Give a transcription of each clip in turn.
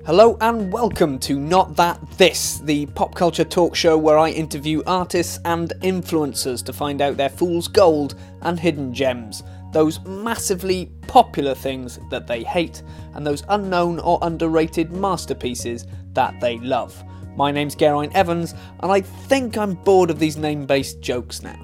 Hello and welcome to Not That This, the pop culture talk show where I interview artists and influencers to find out their fool's gold and hidden gems, those massively popular things that they hate, and those unknown or underrated masterpieces that they love. My name's Geraint Evans, and I think I'm bored of these name-based jokes now.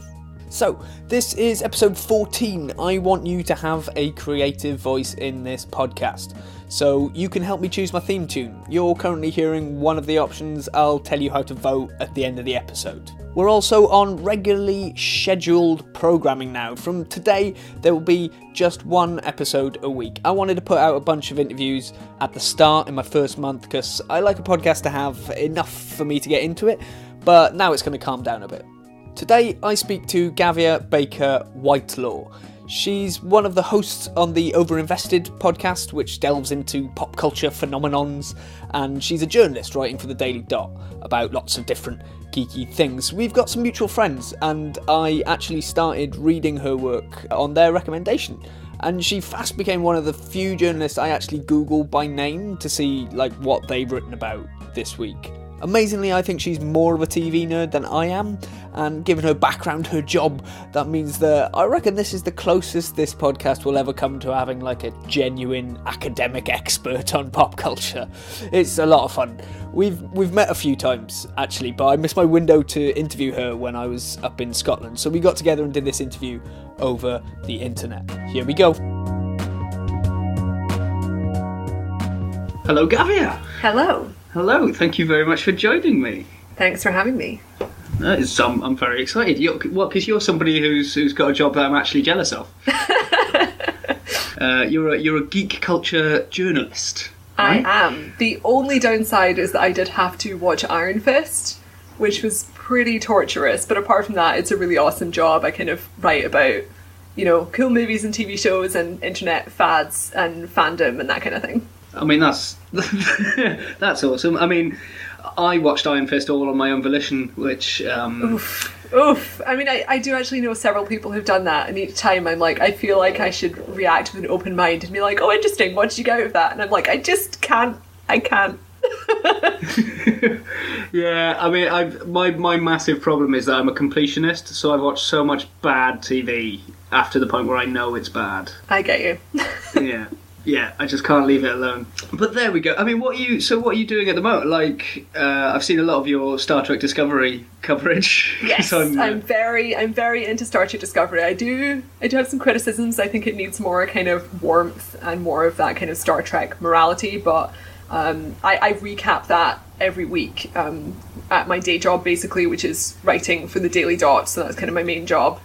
So, this is episode 14. I want you to have a creative voice in this podcast. So, you can help me choose my theme tune. You're currently hearing one of the options. I'll tell you how to vote at the end of the episode. We're also on regularly scheduled programming now. From today, there will be just one episode a week. I wanted to put out a bunch of interviews at the start in my first month because I like a podcast to have enough for me to get into it, but now it's going to calm down a bit. Today I speak to Gavia Baker-Whitelaw. She's one of the hosts on the Overinvested podcast, which delves into pop culture phenomenons, and she's a journalist writing for the Daily Dot about lots of different geeky things. We've got some mutual friends, and I actually started reading her work on their recommendation. And she fast became one of the few journalists I actually Google by name to see what they've written about this week. Amazingly, I think she's more of a TV nerd than I am, and given her background, her job, that means that I reckon this is the closest this podcast will ever come to having a genuine academic expert on pop culture. It's a lot of fun. We've met a few times, actually, but I missed my window to interview her when I was up in Scotland, so we got together and did this interview over the internet. Here we go. Hello, Gavia. Hello. Hello, thank you very much for joining me. Thanks for having me. I'm very excited. Because you're somebody who's got a job that I'm actually jealous of. You're a geek culture journalist. Right? I am. The only downside is that I did have to watch Iron Fist, which was pretty torturous. But apart from that, it's a really awesome job. I kind of write about, cool movies and TV shows and internet fads and fandom and that kind of thing. I mean, that's that's awesome. I mean, I watched Iron Fist all on my own volition, which... Oof. I mean, I do actually know several people who've done that, and each time I'm like, I feel like I should react with an open mind and be like, oh, interesting, what did you get out of that? And I'm like, I just can't. I can't. Yeah, I mean, my massive problem is that I'm a completionist, so I've watched so much bad TV after the point where I know it's bad. I get you. Yeah, I just can't leave it alone. But there we go. I mean, what are you doing at the moment? I've seen a lot of your Star Trek Discovery coverage. Yes, I'm very into Star Trek Discovery. I do have some criticisms. I think it needs more kind of warmth and more of that kind of Star Trek morality. But I recap that every week at my day job, basically, which is writing for the Daily Dot. So that's kind of my main job.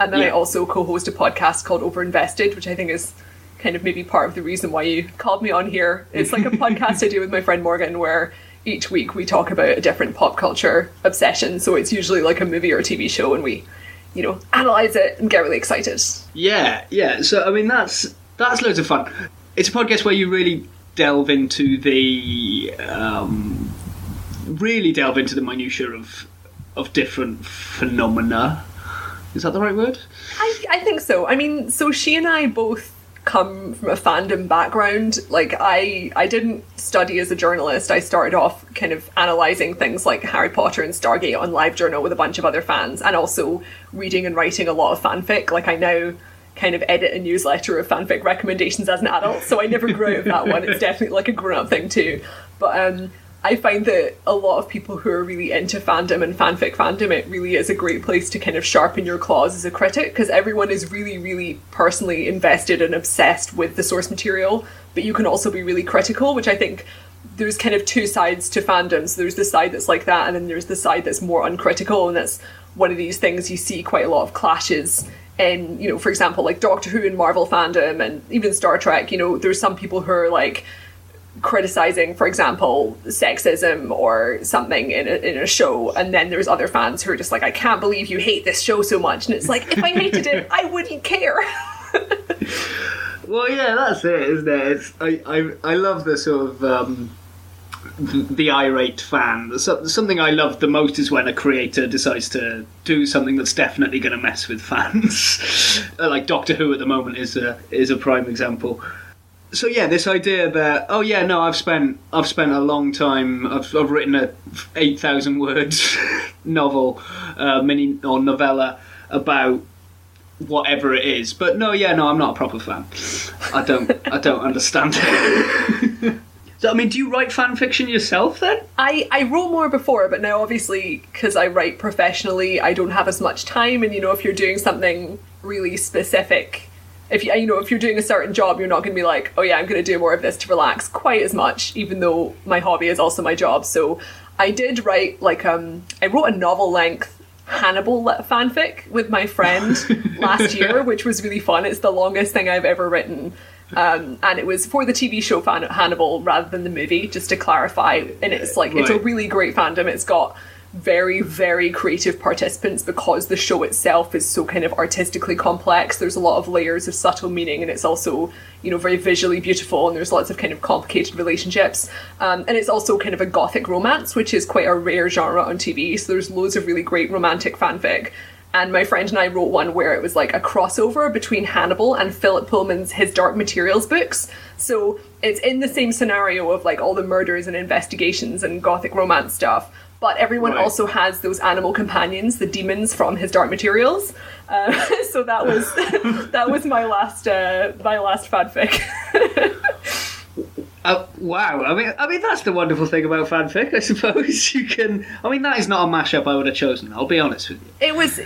And then I also co-host a podcast called Overinvested, which I think is kind of maybe part of the reason why you called me on here. It's like a podcast I do with my friend Morgan where each week we talk about a different pop culture obsession. So it's usually like a movie or a TV show and we, analyse it and get really excited. Yeah. So, I mean, that's loads of fun. It's a podcast where you really delve into the minutiae of different phenomena. Is that the right word? I think so. I mean, so she and I both come from a fandom background. I didn't study as a journalist. I started off kind of analysing things like Harry Potter and Stargate on LiveJournal with a bunch of other fans, and also reading and writing a lot of fanfic. I now kind of edit a newsletter of fanfic recommendations as an adult, so I never grew out of that one. It's definitely a grown-up thing too. But I find that a lot of people who are really into fandom and fanfic fandom, it really is a great place to kind of sharpen your claws as a critic, because everyone is really, really personally invested and obsessed with the source material, but you can also be really critical, which I think there's kind of two sides to fandom. So there's the side that's like that, and then there's the side that's more uncritical, and that's one of these things you see quite a lot of clashes in, for example, like Doctor Who and Marvel fandom, and even Star Trek. There's some people who are criticizing, for example, sexism or something in a show, and then there's other fans who are just like, I can't believe you hate this show so much, and it's like, if I hated it, I wouldn't care. Well, yeah, that's it, isn't it? I love the sort of the irate fan. Something I love the most is when a creator decides to do something that's definitely going to mess with fans. Like Doctor Who at the moment is a prime example. So yeah, this idea that I've spent a long time. I've written a 8,000 words novel, mini or novella about whatever it is. But I'm not a proper fan. I don't understand. So I mean, do you write fan fiction yourself then? I wrote more before, but now obviously because I write professionally, I don't have as much time. And if you're doing something really specific. If you're doing a certain job, you're not going to be like, oh yeah, I'm going to do more of this to relax quite as much, even though my hobby is also my job. So I did write I wrote a novel length Hannibal fanfic with my friend last year, which was really fun. It's the longest thing I've ever written. And it was for the TV show Hannibal rather than the movie, just to clarify. And it's it's a really great fandom. It's got very, very creative participants because the show itself is so kind of artistically complex. There's a lot of layers of subtle meaning, and it's also, very visually beautiful, and there's lots of kind of complicated relationships. And it's also kind of a gothic romance, which is quite a rare genre on TV. So there's loads of really great romantic fanfic. And my friend and I wrote one where it was like a crossover between Hannibal and Philip Pullman's His Dark Materials books. So it's in the same scenario of all the murders and investigations and gothic romance stuff. But everyone also has those animal companions, the demons from His Dark Materials. So that was my last fanfic. Wow. I mean that's the wonderful thing about fanfic, I suppose. You can. I mean, that is not a mashup I would have chosen. I'll be honest with you. It was.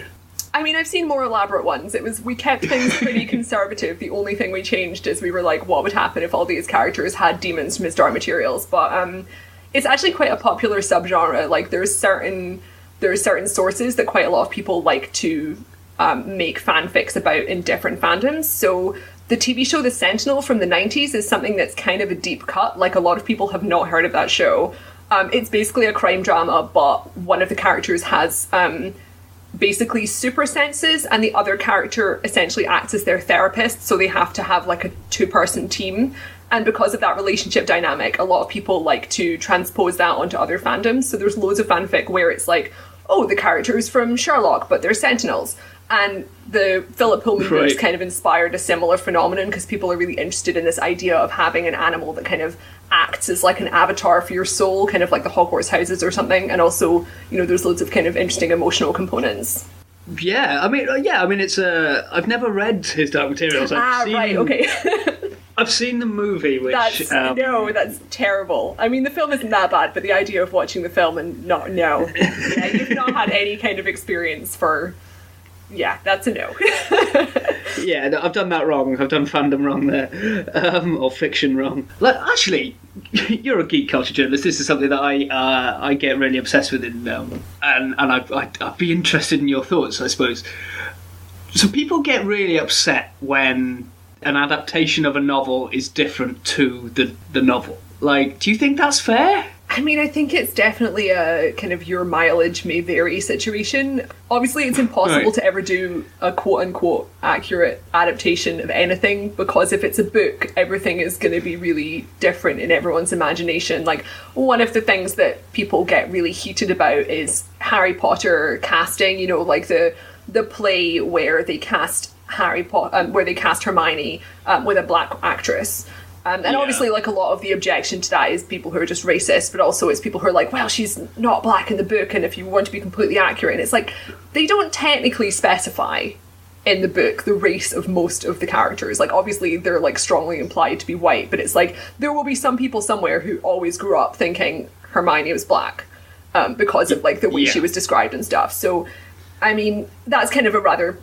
I mean, I've seen more elaborate ones. We kept things pretty conservative. The only thing we changed is we were like, what would happen if all these characters had demons from His Dark Materials? But it's actually quite a popular subgenre. There's certain sources that quite a lot of people like to make fanfics about in different fandoms. So the TV show The Sentinel from the 90s is something that's kind of a deep cut. A lot of people have not heard of that show. It's basically a crime drama, but one of the characters has basically super senses, and the other character essentially acts as their therapist, so they have to have a two-person team. And because of that relationship dynamic, a lot of people like to transpose that onto other fandoms. So there's loads of fanfic where it's the characters from Sherlock, but they're sentinels. And the Philip Pullman books kind of inspired a similar phenomenon because people are really interested in this idea of having an animal that kind of acts as an avatar for your soul, kind of like the Hogwarts houses or something. And also, there's loads of kind of interesting emotional components. Yeah, I mean, it's I've never read His Dark Materials. Right, okay. I've seen the movie, which... That's terrible. I mean, the film isn't that bad, but the idea of watching the film and no. Yeah, you've not had any kind of experience for... Yeah, that's a no. Yeah, no, I've done that wrong. I've done fandom wrong there. Or fiction wrong. Actually, you're a geek culture journalist. This is something that I get really obsessed with, and I'd be interested in your thoughts, I suppose. So people get really upset when an adaptation of a novel is different to the novel. Do you think that's fair? I mean, I think it's definitely a kind of your mileage may vary situation. Obviously, it's impossible to ever do a quote-unquote accurate adaptation of anything, because if it's a book, everything is going to be really different in everyone's imagination. One of the things that people get really heated about is Harry Potter casting, the play where they cast where they cast Hermione with a black actress. Obviously, a lot of the objection to that is people who are just racist, but also it's people who are well, she's not black in the book, and if you want to be completely accurate, and it's they don't technically specify in the book the race of most of the characters. Obviously, they're strongly implied to be white, but it's there will be some people somewhere who always grew up thinking Hermione was black because of the way she was described and stuff. So I mean, that's kind of a rather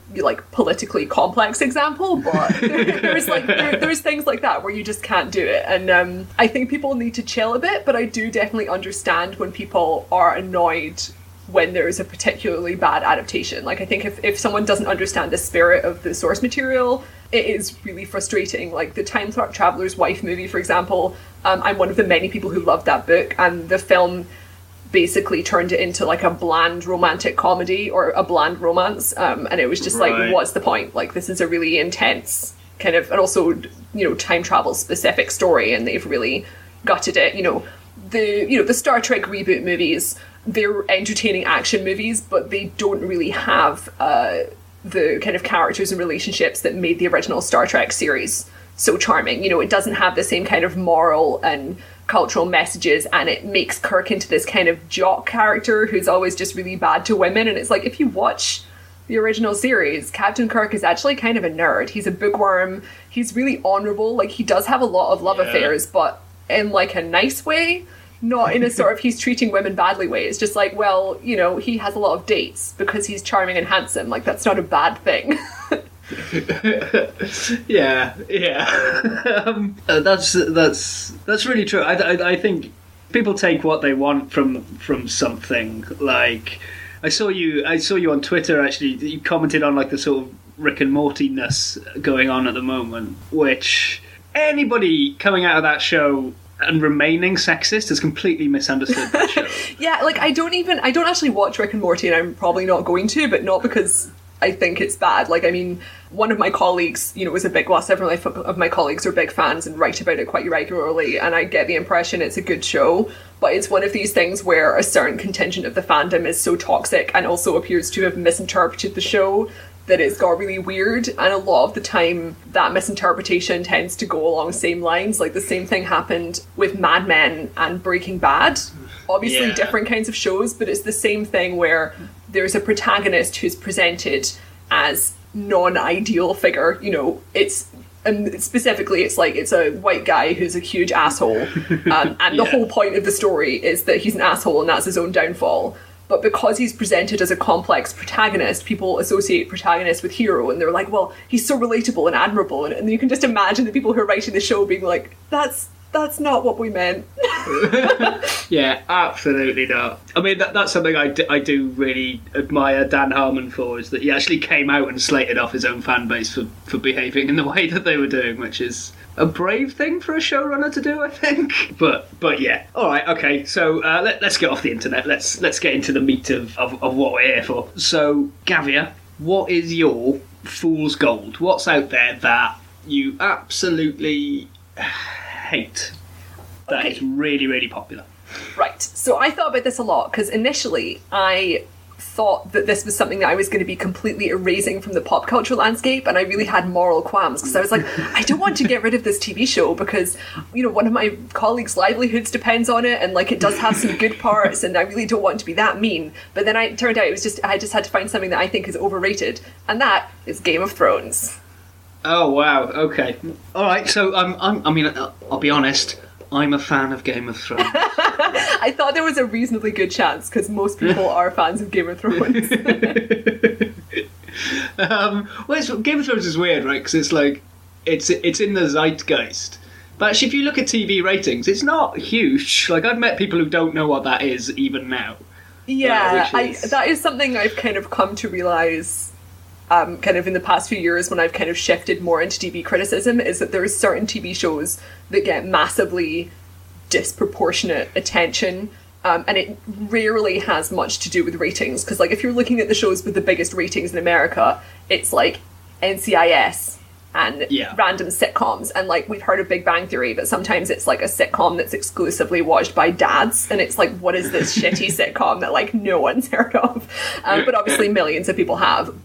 politically complex example, but there's things like that where you just can't do it. And I think people need to chill a bit, but I do definitely understand when people are annoyed when there's a particularly bad adaptation. I think if someone doesn't understand the spirit of the source material, it is really frustrating. The Time Traveler's Wife movie, for example, I'm one of the many people who loved that book, and the film basically turned it into a bland romantic comedy or a bland romance, and it was just what's the point? This is a really intense kind of, and also time travel specific story, and they've really gutted it. The Star Trek reboot movies, they're entertaining action movies, but they don't really have the kind of characters and relationships that made the original Star Trek series. so charming. You know, it doesn't have the same kind of moral and cultural messages, and it makes Kirk into this kind of jock character who's always just really bad to women. And it's like, if you watch the original series, Captain Kirk is actually kind of a nerd. He's a bookworm. He's really honourable. Like, he does have a lot of love affairs, but in like a nice way, not in a sort of he's treating women badly way. It's just like, well, you know, he has a lot of dates because he's charming and handsome. Like, that's not a bad thing. yeah. That's really true. I think people take what they want from something. Like, I saw you on Twitter, actually. You commented on like the sort of Rick and Morty-ness going on at the moment, which anybody coming out of that show and remaining sexist has completely misunderstood that show. Yeah, like, I don't actually watch Rick and Morty, and I'm probably not going to, but not because I think it's bad. Like, I mean, one of my colleagues, you know, was a big, well, several of my colleagues are big fans and write about it quite regularly, and I get the impression it's a good show, but it's one of these things where a certain contingent of the fandom is so toxic and also appears to have misinterpreted the show that it's got really weird, and a lot of the time that misinterpretation tends to go along the same lines. Like, the same thing happened with Mad Men and Breaking Bad. Obviously different kinds of shows, but it's the same thing where there's a protagonist who's presented as non-ideal figure. You know, specifically it's like, it's a white guy who's a huge asshole, and the whole point of the story is that he's an asshole and that's his own downfall. But because he's presented as a complex protagonist, people associate protagonist with hero, and they're like, well, he's so relatable and admirable, and you can just imagine the people who are writing the show being like, that's not what we meant. Yeah, absolutely not. I mean, that's something I do really admire Dan Harmon for, is that he actually came out and slated off his own fan base for behaving in the way that they were doing, which is a brave thing for a showrunner to do, I think. But yeah. All right, okay. So let's get off the internet. Let's get into the meat of what we're here for. So, Gavia, what is your fool's gold? What's out there that you absolutely hate that is really, really popular? Right. So I thought about this a lot, because initially I thought that this was something that I was going to be completely erasing from the pop culture landscape, and I really had moral qualms, because I was like, I don't want to get rid of this TV show because, you know, one of my colleagues' livelihoods depends on it, and like, it does have some good parts, and I really don't want to be that mean. But then it turned out I just had to find something that I think is overrated, and that is Game of Thrones. Oh wow! Okay, all right. So I mean, I'll be honest. I'm a fan of Game of Thrones. I thought there was a reasonably good chance, because most people are fans of Game of Thrones. Game of Thrones is weird, right? Because it's like it's in the zeitgeist. But actually, if you look at TV ratings, it's not huge. Like, I've met people who don't know what that is even now. Yeah, that is something I've kind of come to realise. Kind of in the past few years, when I've kind of shifted more into TV criticism, is that there are certain TV shows that get massively disproportionate attention, and it rarely has much to do with ratings, because like, if you're looking at the shows with the biggest ratings in America, it's like NCIS and random sitcoms, and like, we've heard of Big Bang Theory, but sometimes it's like a sitcom that's exclusively watched by dads, and it's like, what is this shitty sitcom that like no one's heard of? But obviously millions of people have.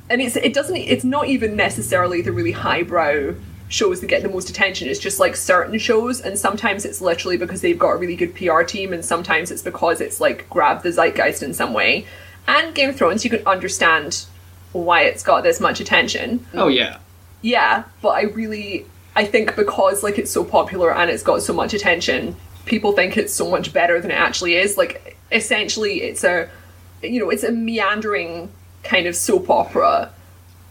And it's not even necessarily the really highbrow shows that get the most attention. It's just like certain shows, and sometimes it's literally because they've got a really good PR team, and sometimes it's because it's like grabbed the zeitgeist in some way. And Game of Thrones, you can understand why it's got this much attention. Oh yeah. Yeah, but I think because like, it's so popular and it's got so much attention, people think it's so much better than it actually is. Like, essentially it's a meandering kind of soap opera,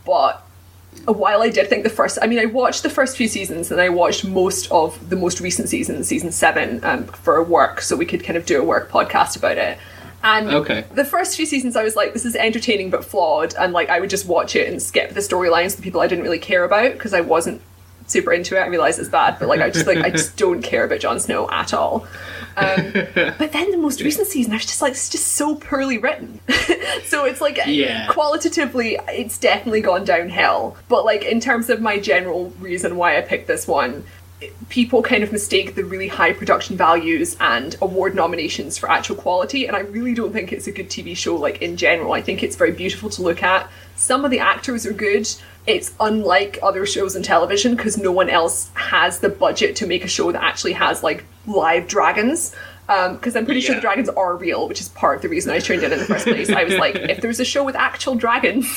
but while I did think I watched the first few seasons, and I watched most of the most recent season 7, for work, so we could kind of do a work podcast about it. And the first few seasons I was like, this is entertaining but flawed, and like, I would just watch it and skip the storylines of the people I didn't really care about, because I wasn't super into it. I realise it's bad, but like, I just don't care about Jon Snow at all. But then the most recent season, I was just like, it's just so poorly written. So it's like, qualitatively, it's definitely gone downhill. But like, in terms of my general reason why I picked this one, people kind of mistake the really high production values and award nominations for actual quality, and I really don't think it's a good TV show, like, in general. I think it's very beautiful to look at. Some of the actors are good, it's unlike other shows on television because no one else has the budget to make a show that actually has like live dragons. Because I'm pretty sure the dragons are real, which is part of the reason I tuned in the first place. I was like, if there's a show with actual dragons,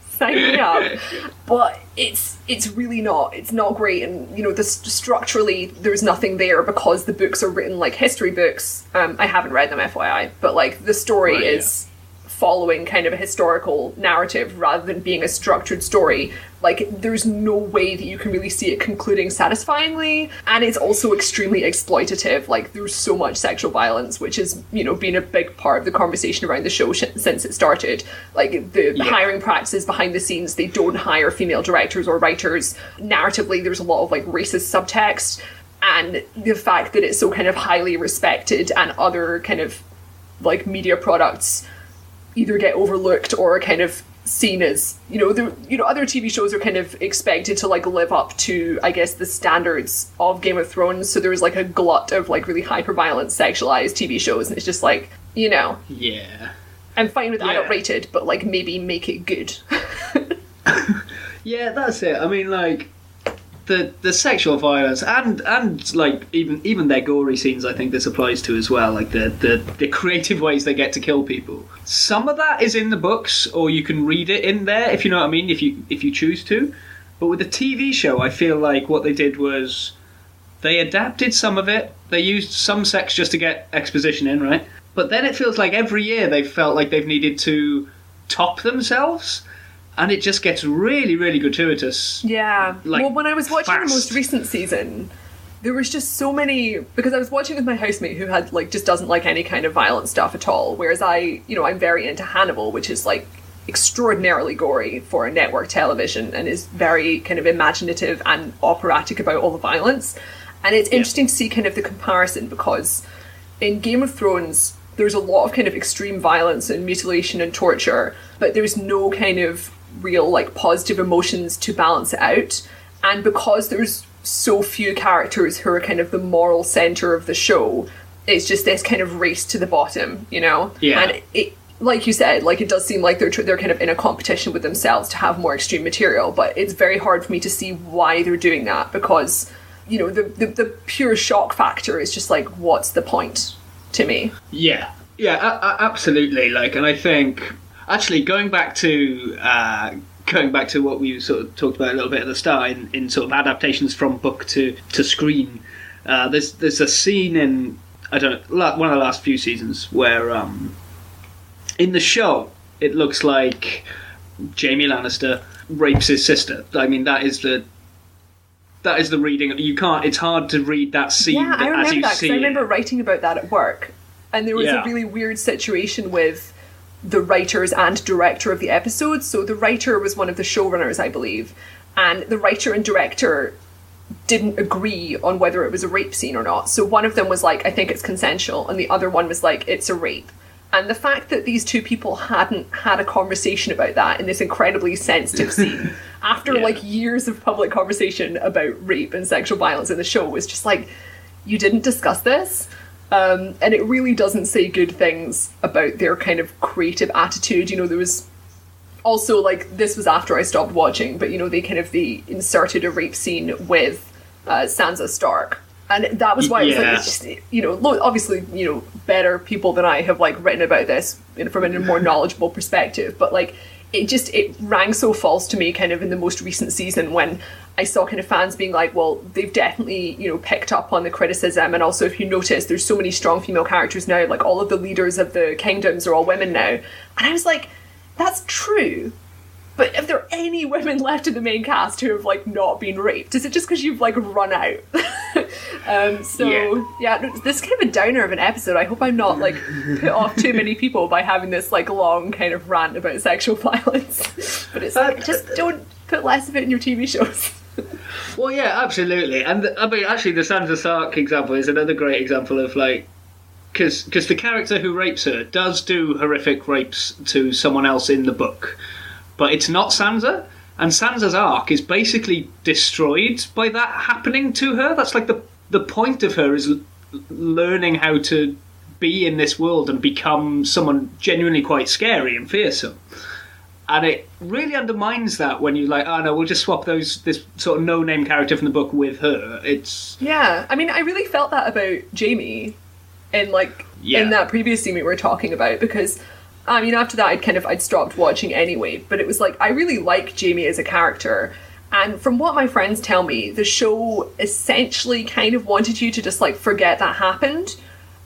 sign me up. But it's really not. It's not great, and you know, structurally, there's nothing there because the books are written like history books. I haven't read them, FYI, but like the story is following kind of a historical narrative rather than being a structured story. Like, there's no way that you can really see it concluding satisfyingly, and it's also extremely exploitative. Like, there's so much sexual violence, which has, you know, been a big part of the conversation around the show since it started. Like, the hiring practices behind the scenes, they don't hire female directors or writers. Narratively, there's a lot of, like, racist subtext, and the fact that it's so kind of highly respected and other kind of, like, media products either get overlooked or are kind of seen as, other TV shows are kind of expected to like live up to, I guess, the standards of Game of Thrones. So there's like a glut of like really hyper-violent, sexualized TV shows, and it's just like, Yeah. I'm fine with adult rated, but like maybe make it good. Yeah, that's it. I mean, like, the sexual violence and like even their gory scenes, I think this applies to as well, like the creative ways they get to kill people. Some of that is in the books, or you can read it in there, if you know what I mean, if you choose to. But with the TV show, I feel like what they did was they adapted some of it. They used some sex just to get exposition in, right? But then it feels like every year they've felt like they've needed to top themselves. And it just gets really, really gratuitous. Yeah. Like, well, when I was watching fast. the most recent season, there was just so many... Because I was watching with my housemate who had, like, just doesn't like any kind of violent stuff at all. Whereas I'm very into Hannibal, which is, like, extraordinarily gory for a network television and is very kind of imaginative and operatic about all the violence. And it's interesting to see kind of the comparison, because in Game of Thrones, there's a lot of kind of extreme violence and mutilation and torture, but there's no kind of real like positive emotions to balance it out. And because there's so few characters who are kind of the moral center of the show, it's just this kind of race to the bottom, and it, like you said, like, it does seem like they're kind of in a competition with themselves to have more extreme material, but it's very hard for me to see why they're doing that, because the pure shock factor is just like, what's the point to me? Absolutely. Like, and I think actually going back to what we sort of talked about a little bit at the start in sort of adaptations from book to screen, there's a scene in, I don't know, one of the last few seasons where in the show it looks like Jaime Lannister rapes his sister. I mean, that is the reading. You can't. It's hard to read that scene. Yeah, I remember as you that, see because I remember writing about that at work, and there was a really weird situation with the writers and director of the episode. So the writer was one of the showrunners, I believe, and the writer and director didn't agree on whether it was a rape scene or not. So one of them was like, I think it's consensual, and the other one was like, it's a rape. And the fact that these two people hadn't had a conversation about that in this incredibly sensitive scene after like years of public conversation about rape and sexual violence in the show was just like, you didn't discuss this? And it really doesn't say good things about their kind of creative attitude. There was also, like, this was after I stopped watching, but they inserted a rape scene with Sansa Stark. And that was why it was like, it's just, obviously, better people than I have like written about this from a more knowledgeable perspective. But like, it rang so false to me kind of in the most recent season when I saw kind of fans being like, well, they've definitely, picked up on the criticism. And also, if you notice, there's so many strong female characters now, like all of the leaders of the kingdoms are all women now. And I was like, that's true. But if there are any women left in the main cast who have like not been raped, is it just because you've like run out? This is kind of a downer of an episode. I hope I'm not like put off too many people by having this like long kind of rant about sexual violence. But it's like, just don't put less of it in your TV shows. Well, yeah, absolutely. And I mean, actually, the Sansa Stark example is another great example of like, because the character who rapes her does do horrific rapes to someone else in the book. But it's not Sansa, and Sansa's arc is basically destroyed by that happening to her. That's like the point of her is learning how to be in this world and become someone genuinely quite scary and fearsome. And it really undermines that when you like, oh no, we'll just swap this sort of no-name character from the book with her. It's... Yeah, I mean, I really felt that about Jamie in that previous scene we were talking about, because, I mean, after that I'd stopped watching anyway, but it was like, I really like Jamie as a character. And from what my friends tell me, the show essentially kind of wanted you to just like forget that happened.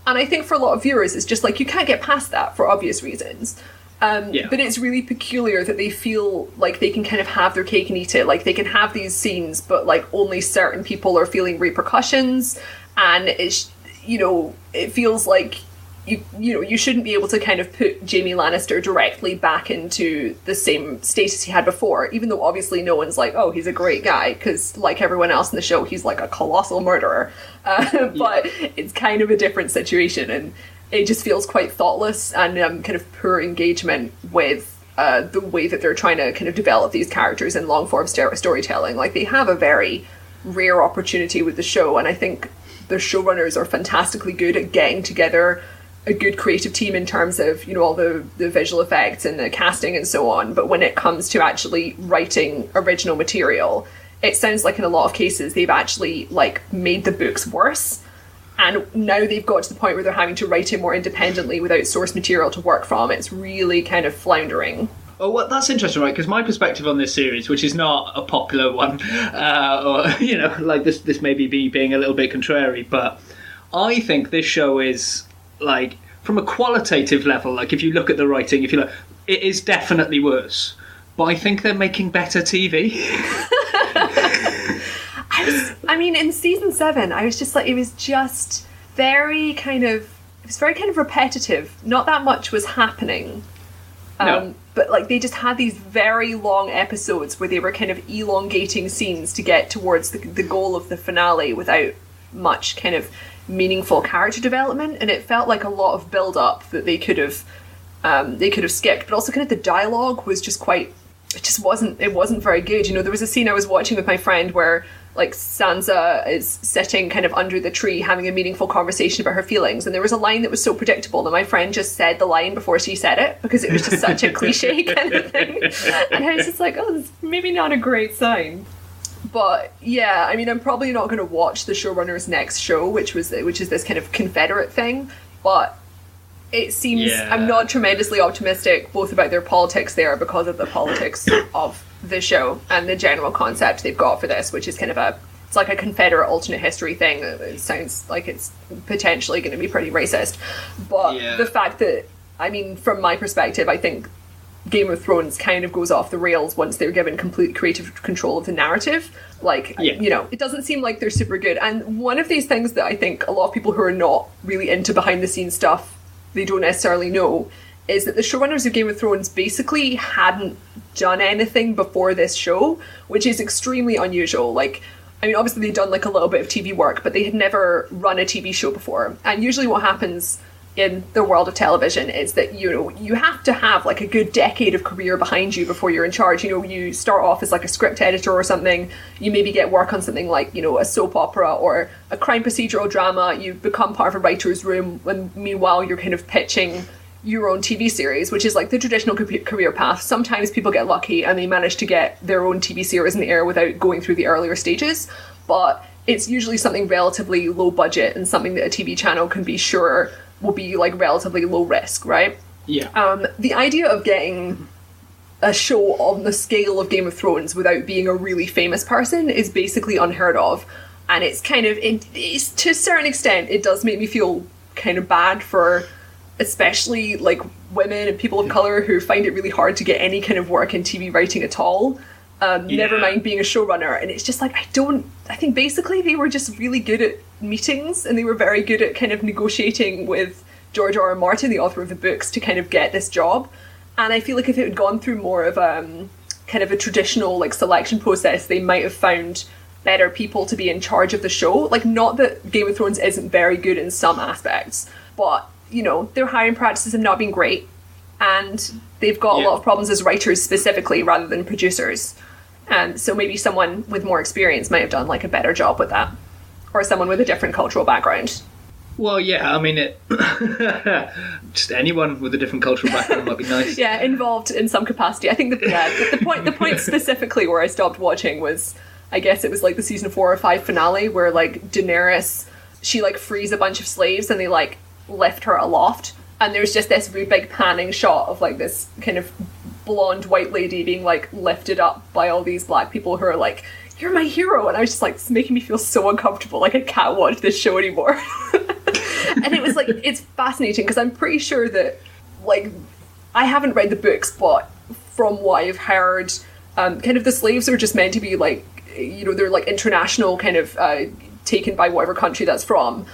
And I think for a lot of viewers, it's just like, you can't get past that for obvious reasons. But it's really peculiar that they feel like they can kind of have their cake and eat it. Like, they can have these scenes, but like only certain people are feeling repercussions. And it's, it feels like you shouldn't be able to kind of put Jaime Lannister directly back into the same status he had before, even though obviously no one's like, oh, he's a great guy, because like everyone else in the show, he's like a colossal murderer. But it's kind of a different situation, and it just feels quite thoughtless and kind of poor engagement with the way that they're trying to kind of develop these characters in long-form storytelling. Like, they have a very rare opportunity with the show, and I think the showrunners are fantastically good at getting together a good creative team in terms of, all the visual effects and the casting and so on. But when it comes to actually writing original material, it sounds like in a lot of cases they've actually like made the books worse. And now they've got to the point where they're having to write it more independently without source material to work from. It's really kind of floundering. Oh, well, that's interesting, right? Because my perspective on this series, which is not a popular one, or, like this maybe being a little bit contrary, but I think this show is, like, from a qualitative level, like, if you look at the writing, if you look, it is definitely worse. But I think they're making better TV. In season 7, I was just like, it was very kind of repetitive. Not that much was happening. No. But like, they just had these very long episodes where they were kind of elongating scenes to get towards the goal of the finale without much kind of meaningful character development, and it felt like a lot of build up that they could have skipped. But also kind of the dialogue was just it wasn't very good. There was a scene I was watching with my friend where like Sansa is sitting kind of under the tree having a meaningful conversation about her feelings, and there was a line that was so predictable that my friend just said the line before she said it, because it was just such a cliche kind of thing. And I was just like, oh, that's maybe not a great sign. But yeah, I'm probably not going to watch the showrunner's next show, which is this kind of Confederate thing. But it seems I'm not tremendously optimistic both about their politics there, because of the politics of the show and the general concept they've got for this, which is kind of it's like a Confederate alternate history thing. It sounds like it's potentially going to be pretty racist. But the fact that, from my perspective, I think Game of Thrones kind of goes off the rails once they're given complete creative control of the narrative. It doesn't seem like they're super good. And one of these things that I think a lot of people who are not really into behind the scenes stuff, they don't necessarily know, is that the showrunners of Game of Thrones basically hadn't done anything before this show, which is extremely unusual. Obviously they'd done like a little bit of TV work, but they had never run a TV show before. And usually what happens in the world of television is that, you have to have like a good decade of career behind you before you're in charge. You start off as like a script editor or something, you maybe get work on something like, a soap opera or a crime procedural drama, you become part of a writer's room, when meanwhile you're kind of pitching your own TV series, which is like the traditional career path. Sometimes people get lucky and they manage to get their own TV series in the air without going through the earlier stages, but it's usually something relatively low budget and something that a TV channel can be sure will be like relatively low risk, right? Yeah. The idea of getting a show on the scale of Game of Thrones without being a really famous person is basically unheard of, and it's kind of, it's, to a certain extent, it does make me feel kind of bad for especially like women and people of colour who find it really hard to get any kind of work in TV writing at all. Never mind being a showrunner. And it's just like, I think basically they were just really good at meetings, and they were very good at kind of negotiating with George R. R. Martin, the author of the books, to kind of get this job. And I feel like if it had gone through more of kind of a traditional like selection process, they might have found better people to be in charge of the show. Like, not that Game of Thrones isn't very good in some aspects, but their hiring practices have not been great, and they've got a lot of problems as writers specifically rather than producers. And so maybe someone with more experience might have done like a better job with that, or someone with a different cultural background. Well, yeah, I mean, it. Just anyone with a different cultural background might be nice. Yeah, involved in some capacity. I think the point specifically where I stopped watching was, I guess it was like the season 4 or 5 finale where like Daenerys, she like frees a bunch of slaves and they like lift her aloft, and there's just this really big panning shot of like this kind of blonde white lady being like lifted up by all these black people who are like, "You're my hero," and I was just like, it's making me feel so uncomfortable, like I can't watch this show anymore. And it was like, it's fascinating because I'm pretty sure that, like, I haven't read the books, but from what I've heard, kind of the slaves are just meant to be like, you know, they're like international kind of taken by whatever country that's from.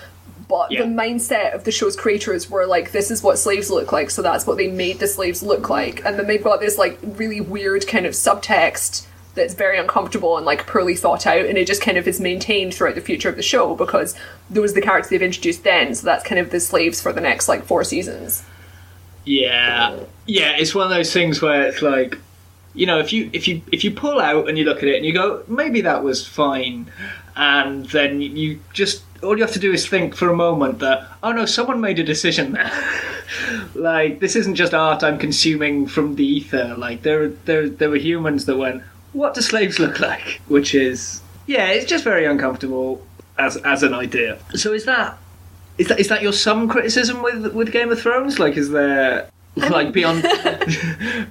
But the mindset of the show's creators were like, this is what slaves look like, so that's what they made the slaves look like. And then they've got this like really weird kind of subtext that's very uncomfortable and like poorly thought out, and it just kind of is maintained throughout the future of the show because those are the characters they've introduced then, so that's kind of the slaves for the next like 4 seasons. Yeah, it's one of those things where it's like, you know, if you pull out and you look at it and you go, maybe that was fine, and then you just, all you have to do is think for a moment that, oh no, someone made a decision there. Like, this isn't just art I'm consuming from the ether. Like, there were humans that went, what do slaves look like? Which is, yeah, it's just very uncomfortable as an idea. So is that your some criticism with Game of Thrones? Like, is there like beyond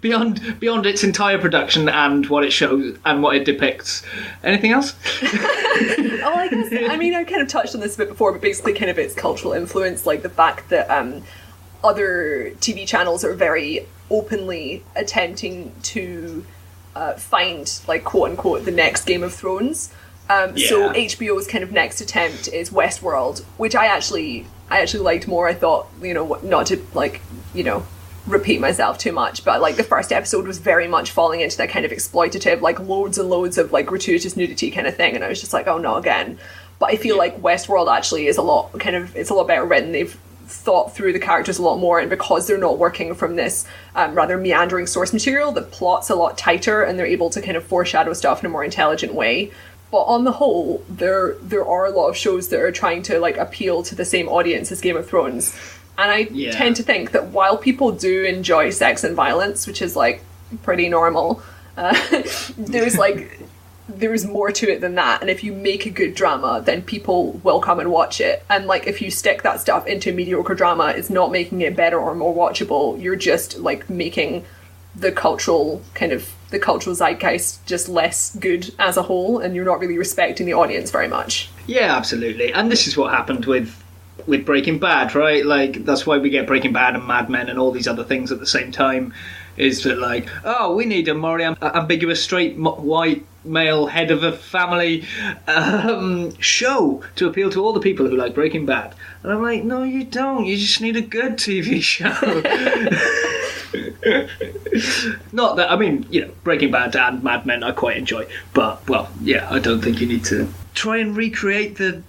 its entire production and what it shows and what it depicts, anything else? Oh, I guess, I mean, I kind of touched on this a bit before, but basically kind of its cultural influence, like the fact that other TV channels are very openly attempting to find, like, quote unquote, the next Game of Thrones. So HBO's kind of next attempt is Westworld, which I actually liked more. I thought, you know, not to, like, you know, repeat myself too much, but like the first episode was very much falling into that kind of exploitative, like loads and loads of like gratuitous nudity kind of thing, and I was just like, oh no, again. But I feel like Westworld actually is a lot better written. They've thought through the characters a lot more, and because they're not working from this rather meandering source material, the plot's a lot tighter and they're able to kind of foreshadow stuff in a more intelligent way. But on the whole, there are a lot of shows that are trying to like appeal to the same audience as Game of Thrones. And I tend to think that while people do enjoy sex and violence, which is like pretty normal, there's more to it than that. And if you make a good drama, then people will come and watch it. And like if you stick that stuff into mediocre drama, it's not making it better or more watchable. You're just like making the cultural zeitgeist just less good as a whole, and you're not really respecting the audience very much. Yeah, absolutely. And this is what happened with Breaking Bad, right? Like, that's why we get Breaking Bad and Mad Men and all these other things at the same time, is that like, oh, we need a more ambiguous straight white male head of a family show to appeal to all the people who like Breaking Bad. And I'm like, no, you don't. You just need a good TV show. Not that, I mean, you know, Breaking Bad and Mad Men I quite enjoy, but, well, yeah, I don't think you need to try and recreate the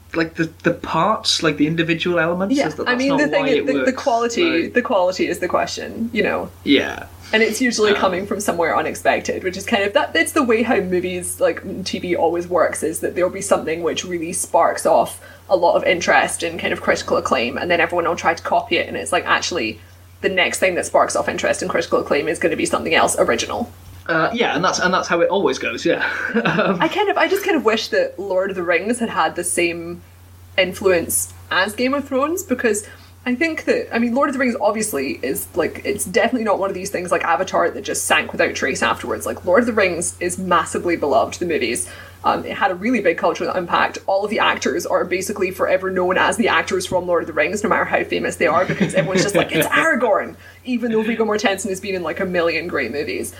parts, like the individual elements. Yeah, I mean, the thing is, the quality is the question, you know. Yeah. And it's usually coming from somewhere unexpected, which is kind of, that's the way how movies, like TV always works, is that there'll be something which really sparks off a lot of interest and kind of critical acclaim, and then everyone will try to copy it, and it's like, actually, the next thing that sparks off interest and critical acclaim is going to be something else original. Yeah, and that's how it always goes. Yeah. I just kind of wish that Lord of the Rings had the same influence as Game of Thrones, because I think that, I mean, Lord of the Rings obviously is like, it's definitely not one of these things like Avatar that just sank without trace afterwards. Like, Lord of the Rings is massively beloved, the movies. It had a really big cultural impact. All of the actors are basically forever known as the actors from Lord of the Rings, no matter how famous they are, because everyone's just like, it's Aragorn, even though Viggo Mortensen has been in like a million great movies.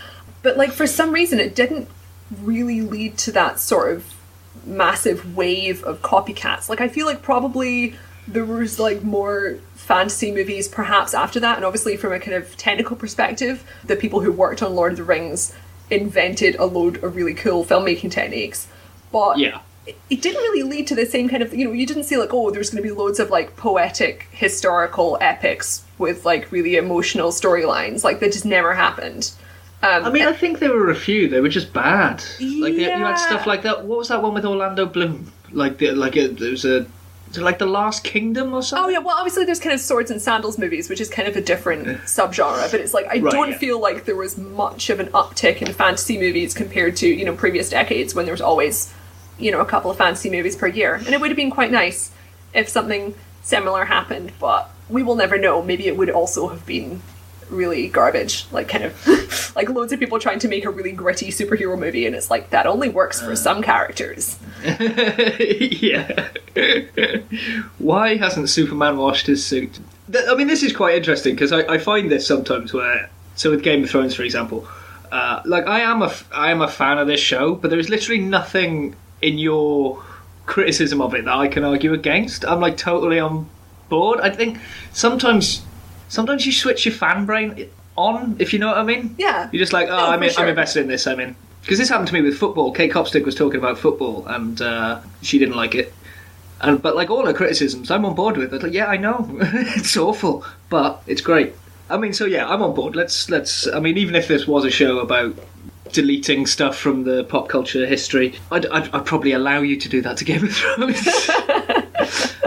But like, for some reason, it didn't really lead to that sort of massive wave of copycats. Like, I feel like probably there was like more fantasy movies perhaps after that, and obviously from a kind of technical perspective, the people who worked on Lord of the Rings invented a load of really cool filmmaking techniques, but it didn't really lead to the same kind of, you know, you didn't see like, oh, there's going to be loads of like poetic historical epics with like really emotional storylines. Like, that just never happened. I mean, I think there were a few. They were just bad. Like, you had stuff like that. What was that one with Orlando Bloom? There was a Is it like The Last Kingdom or something? Oh yeah, well obviously there's kind of swords and sandals movies, which is kind of a different subgenre, but it's like I don't feel like there was much of an uptick in fantasy movies compared to, you know, previous decades when there was always, you know, a couple of fantasy movies per year. And it would have been quite nice if something similar happened, but we will never know. Maybe it would also have been really garbage, like kind of like loads of people trying to make a really gritty superhero movie, and it's like that only works for some characters. Yeah. Why hasn't Superman washed his suit? I mean, this is quite interesting because I find this sometimes where, so with Game of Thrones, for example, like I am a fan of this show, but there's literally nothing in your criticism of it that I can argue against. I'm like totally on board. I think sometimes you switch your fan brain on, if you know what I mean. Yeah. You're just like, I'm invested in this. I'm in. Because this happened to me with football. Kate Copstick was talking about football, and she didn't like it. But like all her criticisms, I'm on board with. I was like, yeah, I know, it's awful, but it's great. I mean, so yeah, I'm on board. Let's. I mean, even if this was a show about deleting stuff from the pop culture history, I'd probably allow you to do that to Game of Thrones.